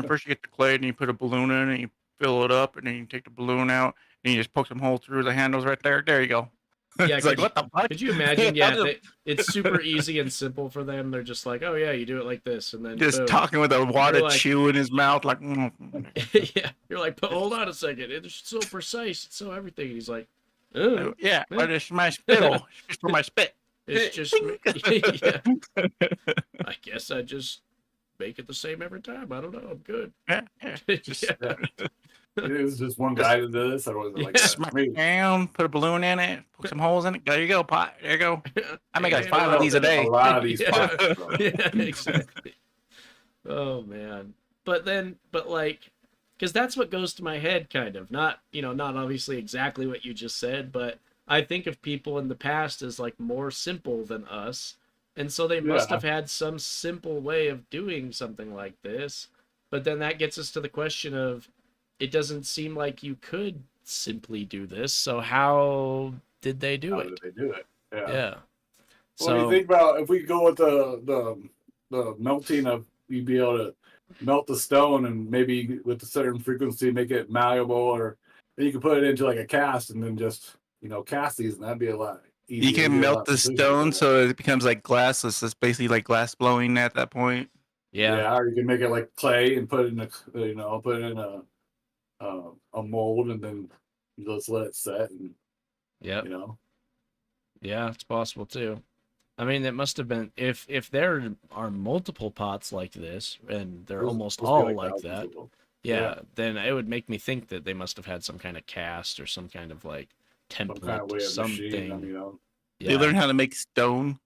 first you get the clay, and you put a balloon in, and you fill it up, and then you take the balloon out, and you just poke some holes through the handles right there. There you go. Yeah, It's like, what the fuck? Could you imagine? Yeah, How did- it's super easy and simple for them. They're just like, oh yeah, you do it like this, and then just boom. talking with a wad of like- chew in his mouth, like, Yeah, you're like, but hold on a second, it's so precise, it's so everything. And he's like, oh, yeah, but it's my spittle. It's for my spit. it's just, yeah. I guess I just make it the same every time. I don't know. I'm good. Yeah, yeah. Just Yeah. It was just one guy that did this, or was it like smack that? down, put a balloon in it, poke some holes in it. There you go, pot. There you go. I make like Yeah. 5 of these a day. A lot of these Yeah. pots. So. Yeah, exactly. Oh man. But like, because that's what goes to my head, kind of. Not obviously exactly what you just said, but I think of people in the past as like more simple than us, and so they must Yeah. have had some simple way of doing something like this. But then that gets us to the question of, it doesn't seem like you could simply do this, so how did they do How it? did they do it? Yeah. Yeah. Well, you So think about if we go with the melting of, you'd be able to melt the stone and maybe with a certain frequency make it malleable, or then you could put it into like a cast and then just cast these, and that'd be a lot easier. You can melt the stone so it becomes like glass. So it's basically like glass blowing at that point. yeah. or you can make it like clay and put it in a mold and then just let it set, and Yep. Yeah, it's possible too. I mean, it must have been, if there are multiple pots like this, and they're There's almost supposed to be all like thousands that, of them. yeah, then it would make me think that they must have had some kind of cast or some kind of like Some template, kind of way of something. machine them, They learn how to make stone.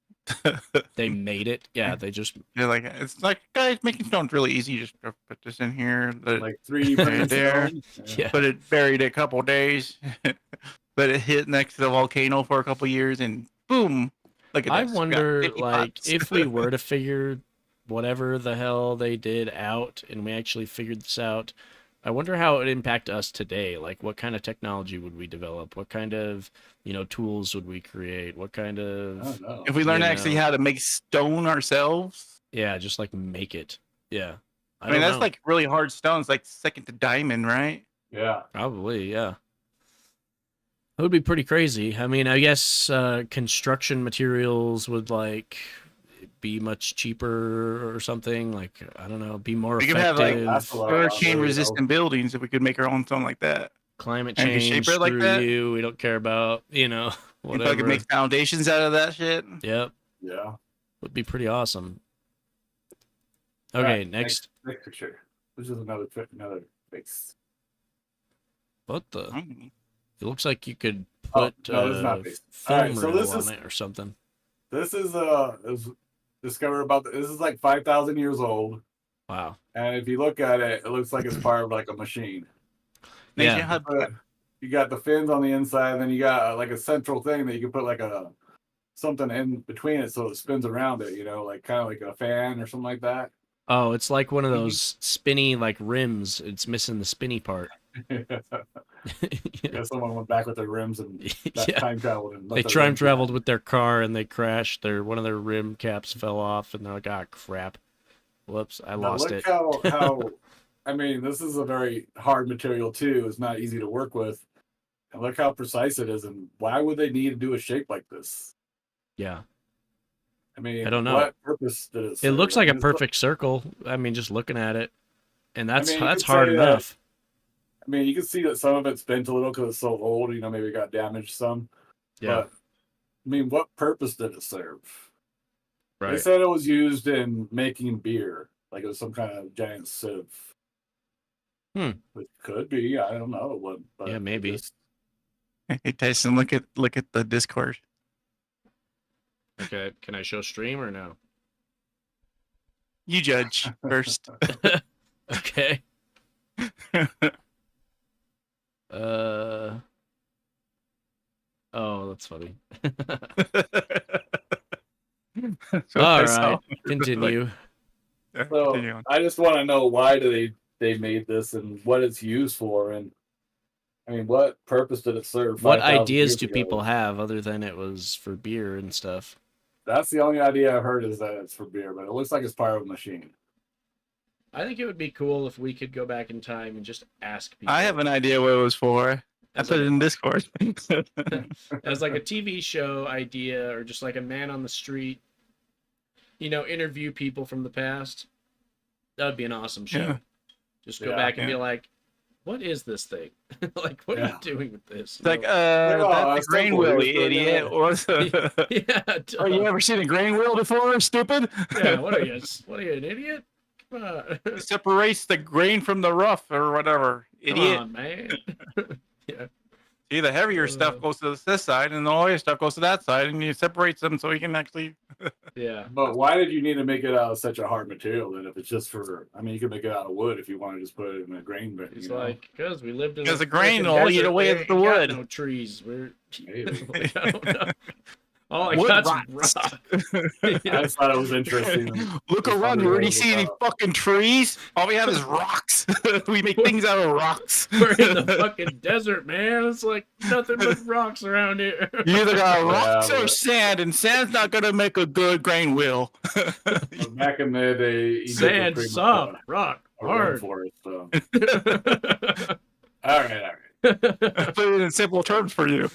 They made it. Yeah, they just They're like, it's like, guys, making stone's really easy. Just put this in here. like 3D Right printed there. stone. yeah. Put it buried a couple days. Let it hit next to the volcano for a couple years, and boom. Look at I this. We got wonder, 50 like, pots. if we were to figure whatever the hell they did out, and we actually figured this out, I wonder how it would impact us today. Like, what kind of technology would we develop? What kind of, tools would we create? What kind I of, don't know. If we learn you actually know. how to make stone ourselves, yeah, just like make it. Yeah. I mean, don't that's know. like really hard stone. It's like second to diamond, right? Yeah. Probably, yeah. It would be pretty crazy. I mean, I guess construction materials would like be much cheaper or something. Like, I don't know, be more We could have, like, effective. That's a lot. Hurricane resistant buildings if we could make our own stone like that. Climate And if you change, shape it like screw that? you. We don't care about, You whatever. fucking make foundations out of that shit. Yep, Yeah. would be pretty awesome. Okay, Alright, next. next picture. This is another face. What the? Mm. It looks like you could Oh, put no, this is not face. film Alright, so reel this on is- it or something. This is discovered about this is like 5,000 years old, Wow. and if you look at it, it looks like it's part of like a machine. Yeah. But you got the fins on the inside, and then you got like a central thing that you can put like a something in between it so it spins around it. You know, like kind of like a fan or something like that. Oh, it's like one of those spinny like rims. It's missing the spinny part. Yeah, someone went back with their rims and that Yeah. time traveled. And They left their time rims traveled with their car and they crashed. One of their rim caps fell off and they're like, ah, crap. Whoops, I Now lost look it. how I mean, this is a very hard material too. It's not easy to work with. And look how precise it is. And why would they need to do a shape like this? Yeah. I mean, I don't know. What purpose did it It serve? looks I like a mean, it's perfect circle. I mean, just looking at it. And that's mean, you that's could hard say that- enough. I mean, you can see that some of it's bent a little because it's so old. You know, maybe it got damaged some. Yeah. But I mean, what purpose did it serve? They Right. said it was used in making beer, like it was some kind of giant sieve. It could be. I don't know. But Yeah, maybe. just- Hey Tyson, look at the Discord. Okay. Can I show stream or no? You judge first. Okay. Oh, that's funny. So All I saw- right. Continue. Yeah, So continue on. I just want to know why they made this and what it's used for, and I mean, what purpose did it serve? What 5,000 ideas years do ago? people have other than it was for beer and stuff? That's the only idea I've heard is that it's for beer, but it looks like it's part of a machine. I think it would be cool if we could go back in time and just ask people. I have an idea what it was for. I As put like, it in Discord. as like a TV show idea or just like a man on the street, interview people from the past. That would be an awesome show. Yeah. Just go Yeah, back and be yeah. like, what is this thing? Like, what are Yeah. you doing with this? It's like, oh, that's that's a grain simple. wheel, You're you still idiot. What's yeah, Oh, you ever seen a grain wheel before, stupid? yeah, what are you? What are you, an idiot? Come on. It separates the grain from the rough or whatever. Come Idiot. on, man. Yeah. See, the heavier stuff goes to this side and the lighter stuff goes to that side, and you separates them so you can actually. Yeah. But why did you need to make it out of such a hard material then? If it's just for, I mean, you could make it out of wood if you want to just put it in a grain bin. It's you know? like, because we lived in Because a the grain frickin' will eat desert, away we at the ain't got wood. No trees. We're Maybe. like, I don't know. All I Wood got's rots. rock. I just thought it was interesting. Look It's around. funny You already what see any about- fucking trees? All we have is rocks. We make things out of rocks. We're in the fucking desert, man. It's like nothing but rocks around here. You either got Yeah, rocks or but- sand, and sand's not gonna make a good grain wheel. But back in the day, Egypt was Sand, pretty much soft, rock, a hard. rainforest. So. All right. I put it in simple terms for you,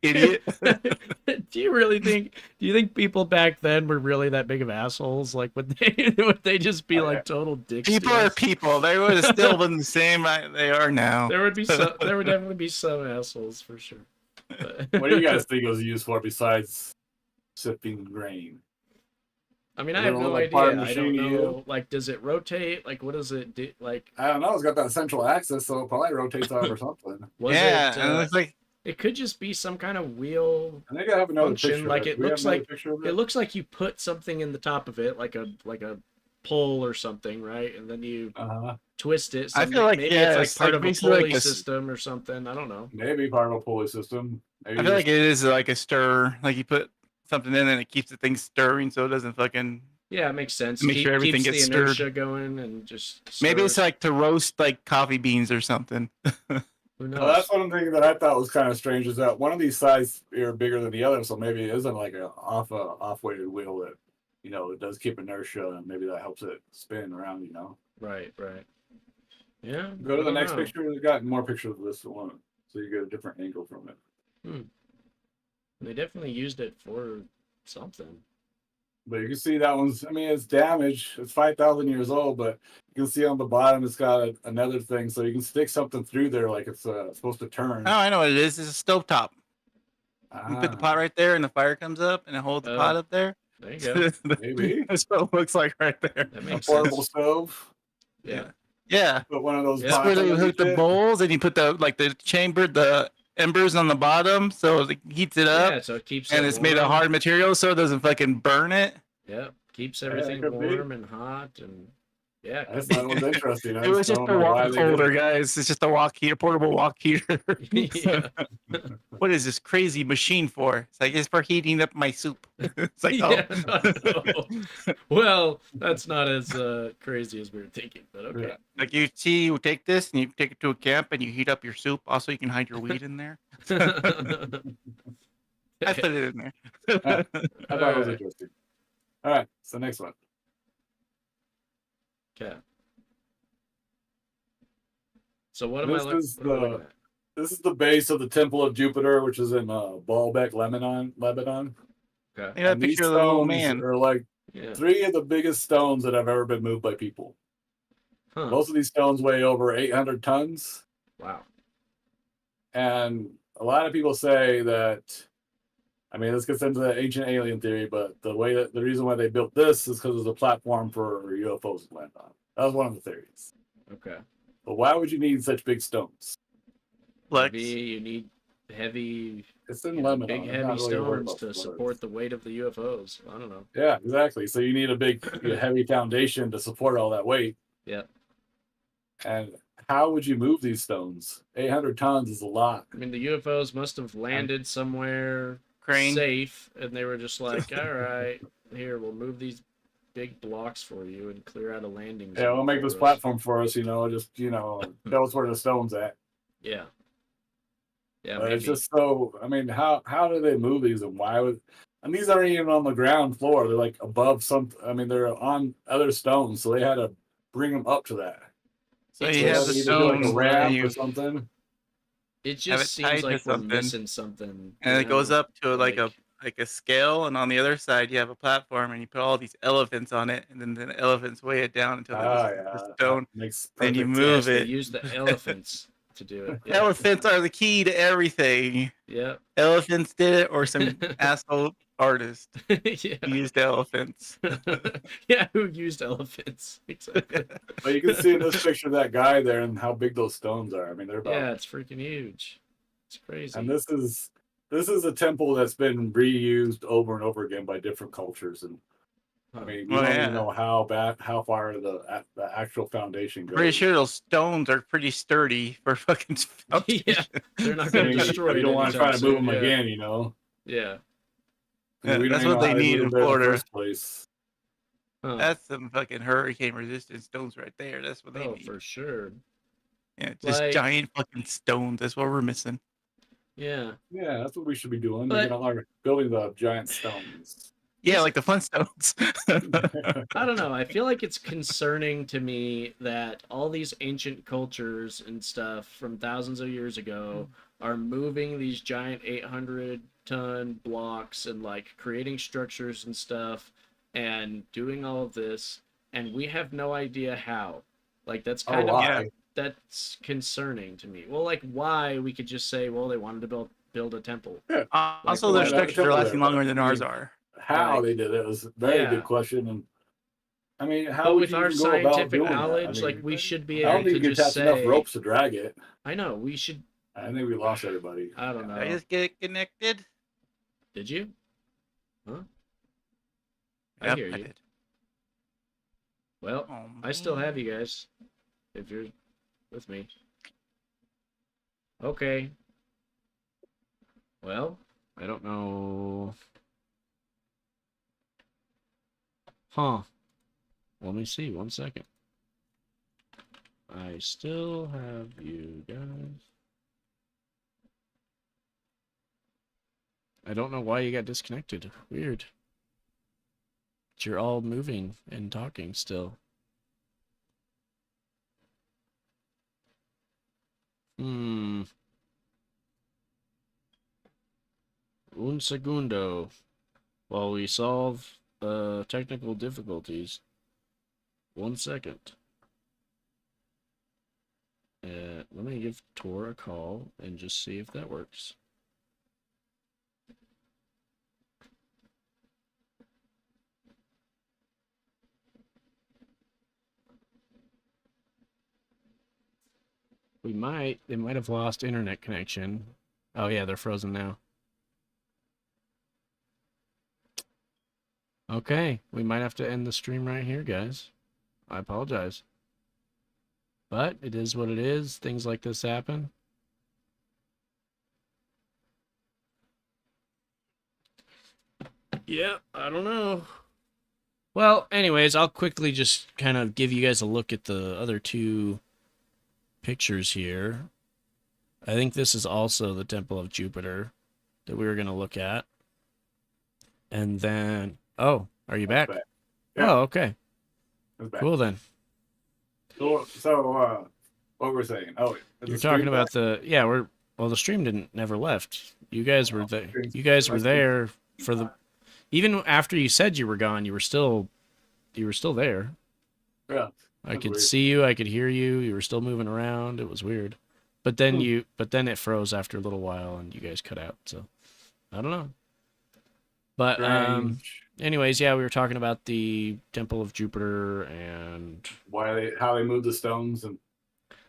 idiot. Do you think people back then were really that big of assholes? Like, would they just be like total dicks? to People are us? people. They would have still been the same they are now. There would definitely be some assholes for sure. But- What do you guys think it was used for besides sifting grain? I mean, I Is have it no like part idea. of the I don't machine to know. Like, does it rotate? Like, what does it do? Like, I don't know. It's got that central axis, so it probably rotates out or something. was yeah, it? and it's like It could just be some kind of wheel. I think I have another Function, picture. like of it Do we have looks another like- picture of It looks like you put something in the top of it, like a pole or something, right? And then you twist it. So I feel like, maybe yeah, it's it's like part like of a basically like pulley a s- system or something. I don't know. Maybe part of a pulley system. Maybe I feel like it is like a stir. Like you put something in and it keeps the thing stirring, so it doesn't fucking. Yeah, it makes sense. Make sure everything keeps gets the stirred. inertia going and just. Maybe it's stirs. like to roast like coffee beans or something. Who knows? Well, that's one thing that I thought was kind of strange is that one of these sides are bigger than the other, so maybe it isn't like a off-weighted wheel that, it does keep inertia, and maybe that helps it spin around. Right. Yeah. Go to I the don't next know. picture. We got more pictures of this one, so you get a different angle from it. They definitely used it for something. But you can see that one's. I mean, it's damaged. It's 5,000 years old, but you can see on the bottom it's got another thing, so you can stick something through there like it's supposed to turn. Oh, I know what it is. It's a stovetop. You put the pot right there, and the fire comes up, and it holds the pot up there. There you go. Maybe That's what it looks like right there. That a makes portable sense. stove. Yeah. Yeah. Put one of those. Yeah. That's where pots they hook underneath the it. bowls, and you put the embers on the bottom, so it heats it up, Yeah, so it keeps and it it's made of warm. hard material, so it doesn't fucking burn it. Yep. Keeps that everything could be. warm and hot, and yeah. I just thought it was interesting. I It was just don't a know why wok they did holder, it. guys. It's just a wok heater, portable wok heater. Yeah. What is this crazy machine for? It's like, it's for heating up my soup. It's like, Yeah, oh. no. Well, that's not as crazy as we were thinking, but okay. Like you take this and you take it to a camp and you heat up your soup. Also, you can hide your weed in there. I put it in there. I thought it was Alright. interesting. All right, so next one. Okay. So what am This I is looking at? This is the base of the Temple of Jupiter, which is in Baalbek, Lebanon. Okay. You know, And these picture of the little stones man. are like Yeah. 3 of the biggest stones that have ever been moved by people. Huh. Most of these stones weigh over 800 tons. Wow. And a lot of people say that, I mean, this gets into the ancient alien theory, but the reason why they built this is because it's a platform for UFOs to land on. That was one of the theories. Okay. But why would you need such big stones? Flex. Maybe you need heavy, It's in you know, Lebanon. big I'm heavy not really worried stones about to the support bullets. the weight of the UFOs. I don't know. Yeah, exactly. So you need a big, heavy foundation to support all that weight. Yeah. And how would you move these stones? 800 tons is a lot. I mean, the UFOs must have landed somewhere Crane. safe, and they were just like, all right, here, we'll move these big blocks for you and clear out a landing zone. Yeah, we'll make for this us." platform for us, just, tell us where the stone's at. Yeah. Yeah, But maybe. it's just so, I mean, how do they move these and why would, and these aren't even on the ground floor. They're like above they're on other stones. So they had to bring them up to that. So It's you They have had the to either do like a stones ramp and or you, something. It have just it seems tied to like we're something. missing something. and you it goes know? up to like a scale, and on the other side you have a platform, and you put all these elephants on it, and then the elephants weigh it down until the stone. Makes Then you perfect move Yes, they it. use the elephants to do it. Yeah. Elephants are the key to everything. Yeah. Elephants did it, or some asshole artist Yeah. used elephants. Yeah, who used elephants? Exactly. But you can see in this picture that guy there and how big those stones are. I mean, they're about. Yeah, it's freaking huge. It's crazy. And this is a temple that's been reused over and over again by different cultures. And I mean, we Oh, don't yeah. even know how far the actual foundation goes. Pretty sure those stones are pretty sturdy for fucking Yeah, foundation. they're not I going mean, to destroy you it. don't want to anytime try to move them soon, yeah. again, Yeah. I mean, we don't That's even what know they how need moved in there Florida. the first place. Huh. That's some fucking hurricane resistant stones right there. That's what they Oh, need. for sure. Yeah, just Like- giant fucking stones. That's what we're missing. Yeah. Yeah, that's what we should be doing. But- Building the giant stones. Yeah, like the Flintstones. I don't know. I feel like it's concerning to me that all these ancient cultures and stuff from thousands of years ago are moving these giant 800-ton blocks and like creating structures and stuff and doing all of this, and we have no idea how. Like that's Oh, kind of why? that's concerning to me. Well, like why we could just say, well, they wanted to build a temple. Also, Like, their why not structures temple are there, lasting but longer than I ours mean, are. How Like- they did it was a very Yeah. good question. And I mean, how But would with you our even go about scientific doing that? knowledge, I like mean, we should be I able don't think to you can just attach enough say, ropes to drag it. I know, we should. I think we lost everybody. I don't know. I just get connected. Did you? Huh? I Yep, hear you. did. Well, Oh, I still man. have you guys. If you're with me. Okay. Well, I don't know. Huh. Let me see. 1 second. I still have you guys. I don't know why you got disconnected. Weird. But you're all moving and talking still. Un segundo. While we solve technical difficulties. 1 second. Let me give Tor a call and just see if that works. They might have lost internet connection. Oh yeah, they're frozen now. Okay, we might have to end the stream right here, guys. I apologize. But it is what it is. Things like this happen. Yeah, I don't know. Well, anyways, I'll quickly just kind of give you guys a look at the other two pictures here. I think this is also the Temple of Jupiter that we were going to look at. And then, oh, are you back? Yeah. Oh, okay. It's back. Cool then. So, what we're saying? Oh, is You're the stream talking about back? the stream never left. You guys were there. stream's- You guys were my stream- there for the, even after you said you were gone, you were still there. Yeah. I That's could weird. see you, I could hear you. You were still moving around. It was weird. But then Hmm. but then it froze after a little while and you guys cut out. So I don't know. But Strange. anyways, yeah, we were talking about the Temple of Jupiter and How they move the stones, and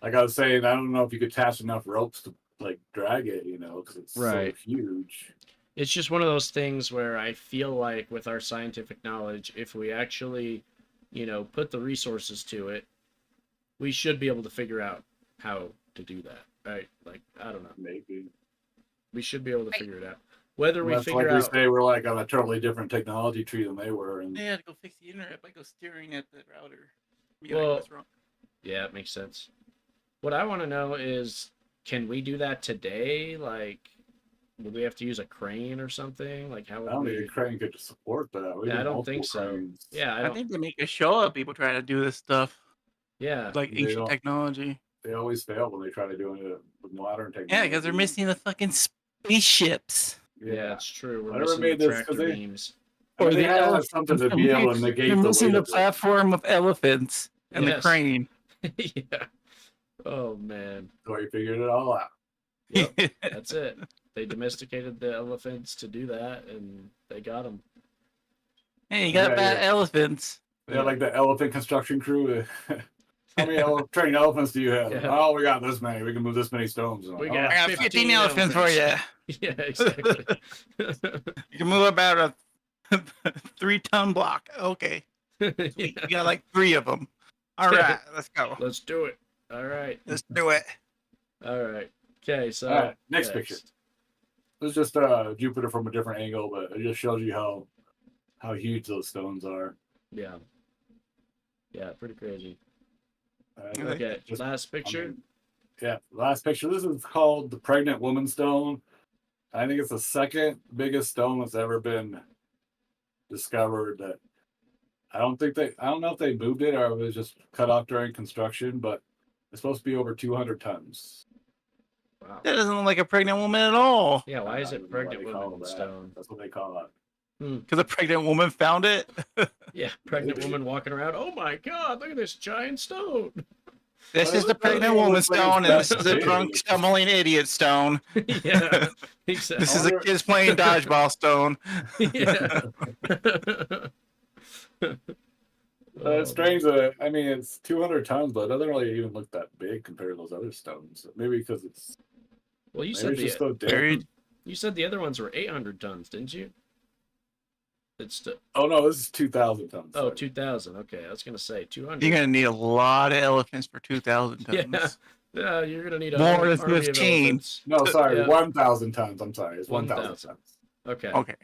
like I was saying, I don't know if you could attach enough ropes to like drag it, because it's Right. so huge. it's just one of those things where I feel like with our scientific knowledge, if we actually, put the resources to it, we should be able to figure out how to do that, right? Like, I don't know. Maybe. We should be able to figure it out. Whether we That's figure like we out, say we're like on a totally different technology tree than they were, and They had to go fix the internet by go staring at the router. Well- what's wrong? yeah, it makes sense. What I want to know is, can we do that today? Like, would we have to use a crane or something? Like, how I don't would think we? a crane could support that. We Yeah, I need don't think multiple so. cranes. Yeah, I I don't. think they make a show of people trying to do this stuff, Yeah, like They ancient don't- technology. They always fail when they try to do it with modern technology. Yeah, because they're missing the fucking spaceships. yeah, it's true. We're I never missing made the this 'cause tractor they- beams. Or they have elephant- something to be able to negate They're the missing weight the of it. platform of elephants and Yes. the crane. Yeah. Oh man. So we figured it all out. Yep, that's it. They domesticated the elephants to do that, and they got them. Hey, you got Yeah, bad yeah. elephants. They're like the elephant construction crew. How many trained elephants do you have? Yeah. Oh, we got this many. We can move this many stones. We Oh, got- I got 15 15 elephants for you. Yeah, exactly. You can move about a 3-ton block. Okay. Yeah. You got like 3 of them. All right, let's go. Let's do it. All right. Let's do it. All right. Okay, so All right, next picture. This is just Jupiter from a different angle, but it just shows you how huge those stones are. Yeah. Yeah, pretty crazy. Okay. Okay, Just- last picture. I mean, yeah, last picture. This is called the pregnant woman stone. I think it's the second biggest stone that's ever been discovered. That I don't know if they moved it or it was just cut off during construction, but it's supposed to be over 200 tons. Wow. That doesn't look like a pregnant woman at all. Yeah, why is I it don't know why pregnant they call woman it that. stone? That's what they call it. Because a pregnant woman found it. Yeah, pregnant Maybe. woman walking around. Oh my god, look at this giant stone. This Well, is it the looks like pregnant it woman looks like stone, and it's this is a big. drunk, stumbling idiot stone. Yeah, exactly. This is a wonder- kids playing dodgeball stone. Yeah. It's strange that it's 200 tons, but it doesn't really even look that big compared to those other stones. Maybe because it's Well, you maybe said it's just the so dead. Buried. you said the other ones were 800 tons, didn't you? It's Oh no, this is 2,000 tons. oh sorry. 2,000. Okay, I was gonna say 200. You're gonna need a lot of elephants for 2,000 tons. Yeah. Yeah, you're gonna need a More whole than army of 15. elephants. No, sorry, Yeah. 1,000 tons. I'm sorry, it's 1,000 1,000. tons. Okay. Okay.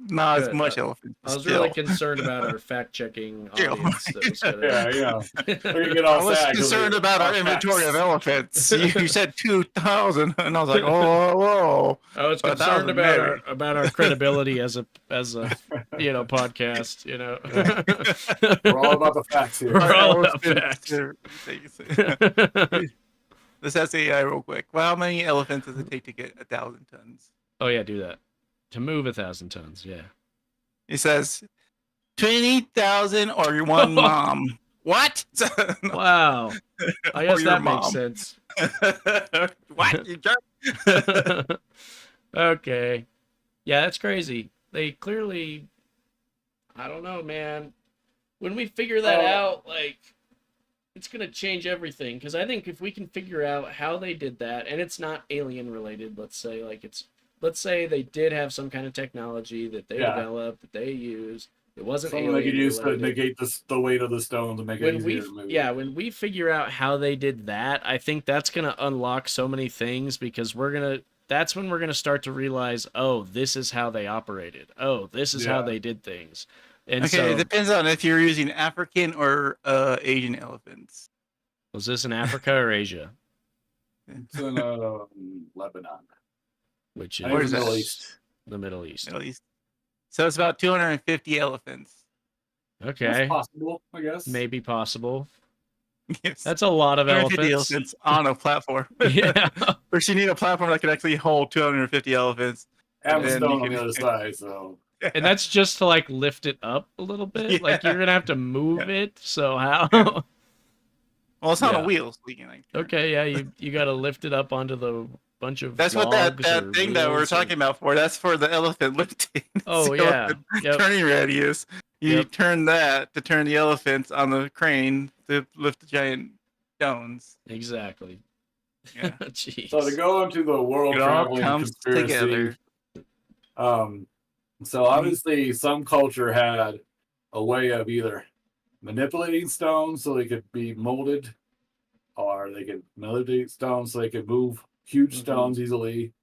Not as Good. much elephants. I was still. really concerned about our fact-checking Still. audience. That was gonna... Yeah, we can get I all was sad 'cause concerned we- about our facts. inventory of elephants. You said 2,000, and I was like, oh, whoa. I was But that concerned was about Mary. our credibility as a podcast. We're all about the facts here. We're all Our about elephants. facts. Let's ask AI real quick. Well, how many elephants does it take to get 1,000 tons? Oh yeah, do that. To move 1,000 tons. Yeah. He says 20,000 or your one mom. What? Wow. I Or guess your that mom. makes sense. What? You jerk? Okay. Yeah, that's crazy. They clearly, I don't know, man. When we figure that out, like, it's gonna change everything, because I think if we can figure out how they did that, and it's not alien related, let's say, like let's say they did have some kind of technology that they developed, that they use. It wasn't Something they could alien use to related. negate the weight of the stones and make it When easier we to move. when we figure out how they did that, I think that's gonna unlock so many things, because that's when we're gonna start to realize, oh, this is how they operated. Oh, this is how they did things. And Okay, so, it depends on if you're using African or Asian elephants. was this in Africa or Asia? It's in Lebanon. Which I think is it's Middle East. the Middle East. Middle East. So it's about 250 elephants. Okay, That's possible, I guess. maybe possible. Yes. That's a lot of 250 elephants. on a platform. Yeah. First, you need a platform that can actually hold 250 elephants. And the then stone you on can- the other side, so And that's just to like lift it up a little bit. Like Yeah. you're gonna have to move it. So how? Well, it's not Yeah. a wheel, so you can like. Okay, yeah, you got to lift it up onto the bunch of. That's what that logs or thing that we're wheels talking about for. That's for the elephant lifting. Oh, The yeah. elephant Yep. Turning radius. You Yep. turn that to turn the elephants on the crane to lift the giant stones. Exactly. Yeah. Jeez. to go into the world It all traveling comes conspiracy. together. So obviously some culture had a way of either manipulating stones so they could be molded, or they could manipulate stones so they could move huge Mhm. stones easily.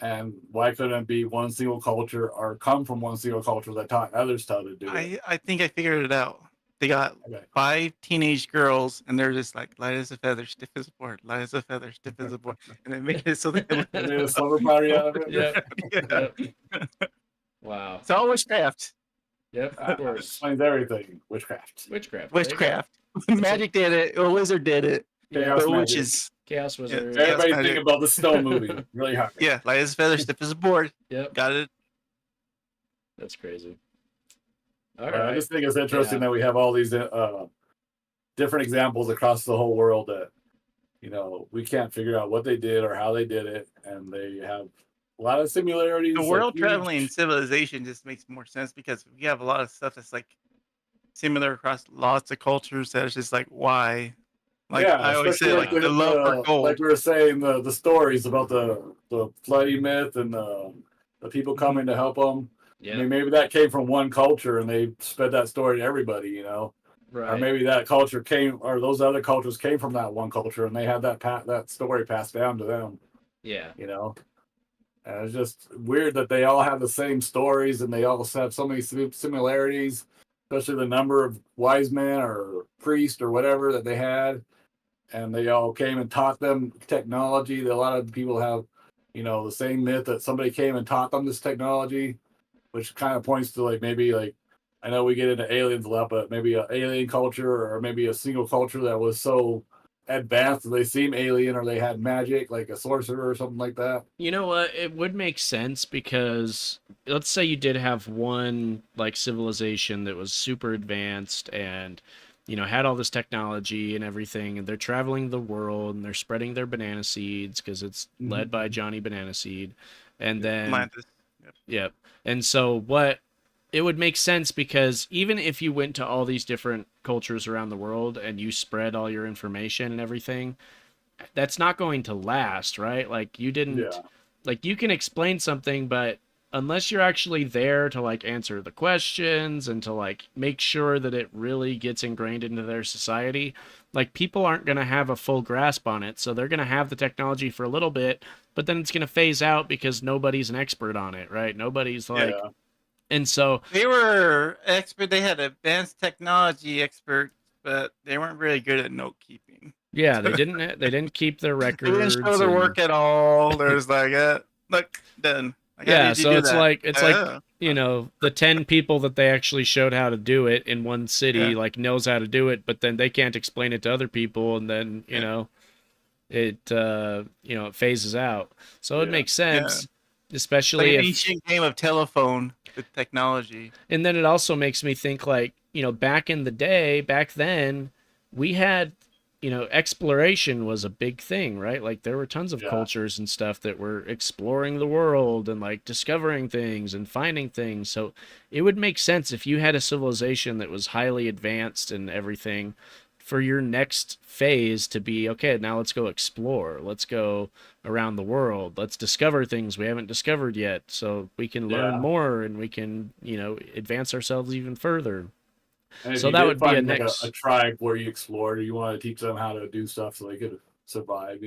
And why couldn't it be one single culture or come from one single culture that taught others how to do it? I think I figured it out. They got Okay. 5 teenage girls, and they're just like light as a feather, stiff as a board, light as a feather, stiff as a board, and they made it so they They made a slumber party out of it. Yep. Yeah. Yep. Wow. It's all witchcraft. Yep. Of course. Explains everything. Witchcraft. Witchcraft. there you go. Witchcraft. Magic did it. A wizard did it. Chaos But magic. witches. Chaos Wizard. Yeah. Everybody magic. think about the stone movie. Really hard. Yeah, light as a feather, stiff as a board. Yep. Got it. That's crazy. All I right. just think it's interesting Yeah. that we have all these different examples across the whole world that, we can't figure out what they did or how they did it, and they have a lot of similarities. The like world huge- traveling civilization just makes more sense because we have a lot of stuff that's like similar across lots of cultures. That is just like why. Like I always say, especially like the love for gold. Like we were saying, the stories about the flooding myth and the people coming to help them. Yeah. I mean, maybe that came from one culture and they spread that story to everybody, Or Right. maybe that culture or those other cultures came from that one culture and they had that story passed down to them, Yeah. And it's just weird that they all have the same stories and they all have so many similarities, especially the number of wise men or priests or whatever that they had. And they all came and taught them technology. That a lot of people have, the same myth that somebody came and taught them this technology, which kind of points to maybe I know we get into aliens a lot, but maybe an alien culture or maybe a single culture that was so advanced that they seem alien or they had magic, like a sorcerer or something like that. You know what? It would make sense because let's say you did have one like civilization that was super advanced and had all this technology and everything, and they're traveling the world and they're spreading their banana seeds because it's led by Johnny Banana Seed, and then Atlantis. Yep. And so it would make sense because even if you went to all these different cultures around the world and you spread all your information and everything, that's not going to last, right? Like you didn't like you can explain something, but unless you're actually there to like answer the questions and to like make sure that it really gets ingrained into their society, like people aren't going to have a full grasp on it. So they're going to have the technology for a little bit, but then it's going to phase out because nobody's an expert on it, right? Nobody's like, and so They were expert. They had advanced technology experts, but they weren't really good at note keeping. yeah, they didn't keep their They records. didn't show their and- work at all. There's like, look, done. Like, how Yeah, did you so do it's that? like Oh. the 10 people that they actually showed how to do it in one city like knows how to do it, but then they can't explain it to other people, and then it it phases out. So it makes sense, Like especially an if, ancient game of telephone with technology. and then it also makes me think like back in the day, back then we had exploration was a big thing, right? Like there were tons of cultures and stuff that were exploring the world and like discovering things and finding things. So it would make sense if you had a civilization that was highly advanced and everything for your next phase to be, okay, now let's go explore. Let's go around the world. Let's discover things we haven't discovered yet so we can learn Yeah. more and we can, advance ourselves even further. And if So you that did would be a find, like, next. a tribe where you explored, or you want to teach them how to do stuff so they could survive,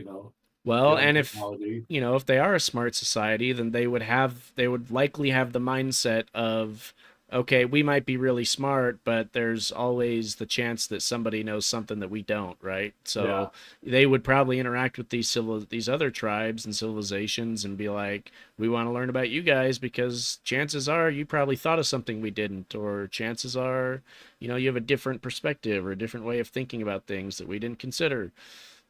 Well, get on and if technology. if they are a smart society, then they would likely have the mindset of, okay, we might be really smart, but there's always the chance that somebody knows something that we don't, right? So they would probably interact with these other tribes and civilizations and be like, we want to learn about you guys because chances are you probably thought of something we didn't, or chances are, you have a different perspective or a different way of thinking about things that we didn't consider.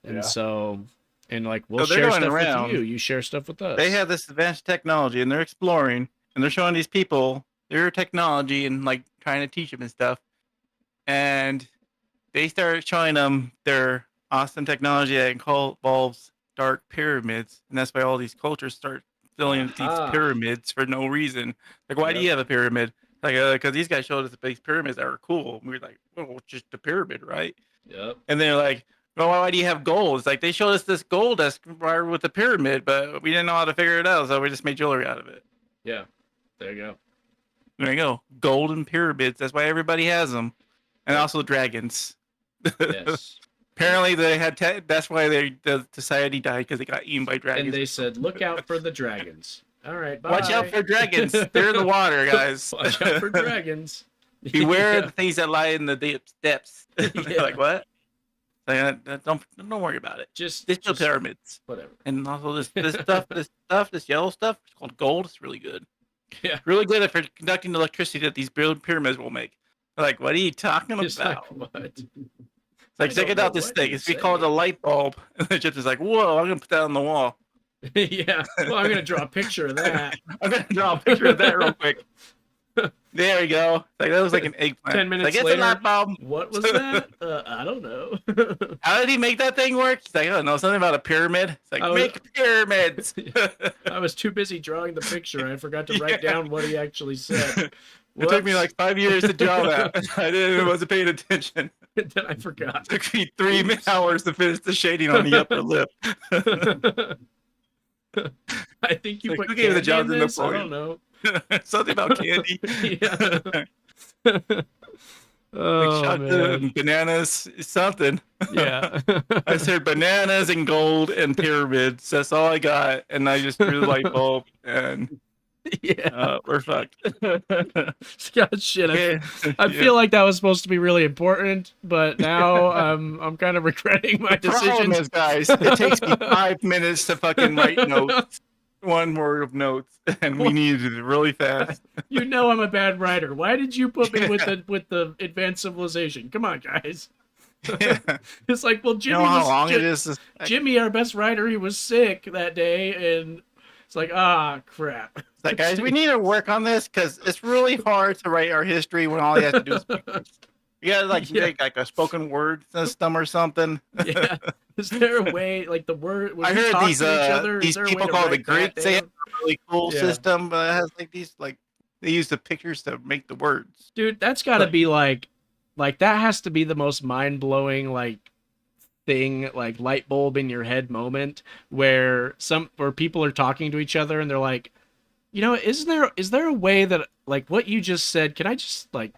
And Yeah. so, and like, we'll So they're share going stuff around. with you. You share stuff with us. They have this advanced technology and they're exploring and they're showing these people their technology and like trying to teach them and stuff. And they start showing them their awesome technology that involves dark pyramids. And that's why all these cultures start filling these Aha. pyramids for no reason. Like, why do you have a pyramid? Like, because these guys showed us these pyramids that were cool. And we were like, well, it's just a pyramid, right? Yep. And they're like, well, why do you have gold? It's like they showed us this gold that's wired with the pyramid, but we didn't know how to figure it out, so we just made jewelry out of it. Yeah. There you go. There you go. Golden pyramids. That's why everybody has them. And also dragons. Yes. Apparently they had that's why the society died, because they got eaten by dragons. And they said, look out for the dragons. All right, bye. Watch out for dragons. They're in the water, guys. Watch out for dragons. Beware Yeah. the things that lie in the depths. They're Yeah. like, what? Like, don't worry about it. Just Digital pyramids. whatever. And also this this yellow stuff, it's called gold. It's really good. Yeah. Really good for conducting the electricity that these pyramids will make. They're like, what are you talking It's about? like, what? It's like, I check don't it know out, this what thing. you're It's we call it a saying. light bulb. And the chip is like, whoa, I'm gonna put that on the wall. Yeah. Well, I'm gonna draw a picture of that. I'm gonna draw a picture of that real quick. There we go. It's like, that was like an eggplant. 10 minutes like, it's later. a light bulb. What was that? I don't know. How did he make that thing work? It's like, I don't know, something about a pyramid. It's like, Oh, make pyramids. I was too busy drawing the picture. I forgot to write down what he actually said. It took me like 5 years to draw that. I wasn't paying attention. Then I forgot. It took me 3 hours to finish the shading on the upper lip. I think you Like, put who gave candy the jobs in in the this. I poem? don't know. Something about candy. Yeah. Oh, Chocolate man. and bananas, something. Yeah. I said bananas and gold and pyramids. That's all I got. And I just drew the light bulb and Yeah. we're fucked. God, shit. Yeah. I Yeah. feel like that was supposed to be really important, but now I'm kind of regretting my The problem decisions. is, guys, it takes me 5 minutes to fucking write notes. One word of notes, and we needed it really fast. You know I'm a bad writer. Why did you put me with the advanced civilization? Come on, guys. Yeah. It's like, well, You Jimmy know how was long it is? Jimmy, our best writer, he was sick that day, and it's like, crap. It's like, guys, we need to work on this because it's really hard to write our history when all you have to do is pictures. You gotta make like a spoken word system or something. Yeah. Is there a way, like the word? When I we heard talk these to each other, is these there a way people to called the write that Greeks. They have down? a really cool Yeah. system, but it has like these they use the pictures to make the words. Dude, that's got to be like that has to be the most mind blowing thing, like light bulb in your head moment where people are talking to each other and they're like, is there a way that like what you just said? Can I just like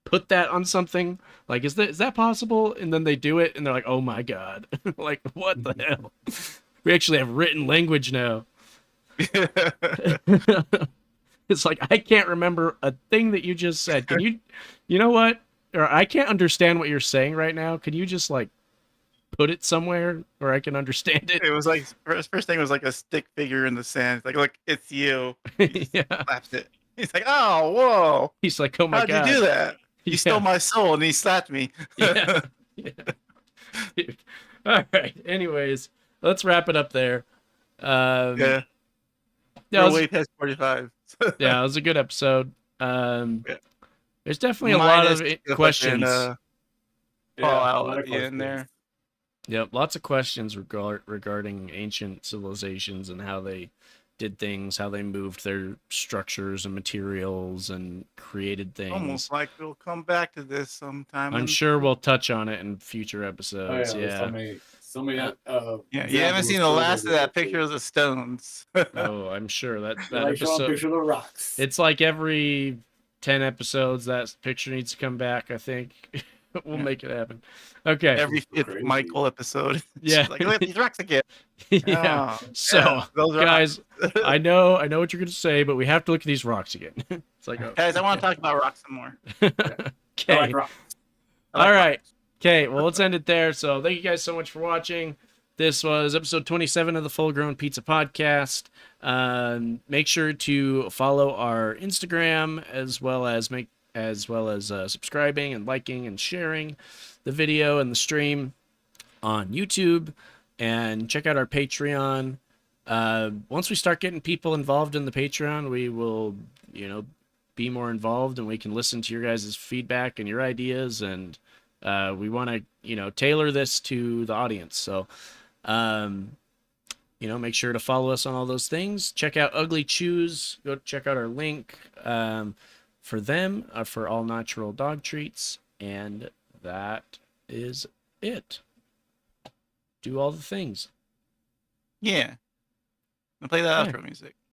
put that on something? Like, is that possible? And then they do it and they're like, oh my god, like what the hell? We actually have written language now. It's like, I can't remember a thing that you just said. Can you know what? Or I can't understand what you're saying right now. Can you just like put it somewhere where I can understand it? It was like first thing was like a stick figure in the sand. It's like, look, it's you. He Yeah. slaps it. He's like, oh, whoa. He's like, oh my How'd god. you do that? You Yeah. stole my soul and he slapped me. Yeah. Yeah. Dude. All right. Anyways, let's wrap it up there. Yeah. Yeah, We're it was, way past 45. yeah, it was a good episode. Yeah. There's definitely a lot of Minus the questions. fucking, Yeah, a Fallout lot at of the end there. Yep, lots of questions regarding ancient civilizations and how they did things, how they moved their structures and materials and created things. Almost like we'll come back to this sometime. I'm sure we'll touch on it in future episodes. Oh, yeah, there's so many Yeah, Yeah, you haven't seen the last of that picture of the stones. oh, I'm sure that Like showing episode. picture of the rocks. It's like every 10 episodes that picture needs to come back. I think we'll make it happen. Okay. Every fifth Crazy. Michael episode. It's Yeah. like, look at these rocks again. Yeah. Oh, So, yeah, those guys, rocks. I know what you're gonna say, but we have to look at these rocks again. It's like, oh, Guys, I want to talk about rocks some more. I okay. like rocks. All right. Okay. Well, let's end it there. So, thank you guys so much for watching. This was episode 27 of the Full Grown Pizza Podcast. Make sure to follow our Instagram as well as subscribing and liking and sharing the video and the stream on YouTube, and check out our Patreon. Once we start getting people involved in the Patreon, we will, be more involved, and we can listen to your guys' feedback and your ideas, and we want to, tailor this to the audience. So, make sure to follow us on all those things. Check out Ugly Chews. Go check out our link for them, for all natural dog treats. And that is it. Do all the things. Yeah. And play that Yeah. outro music.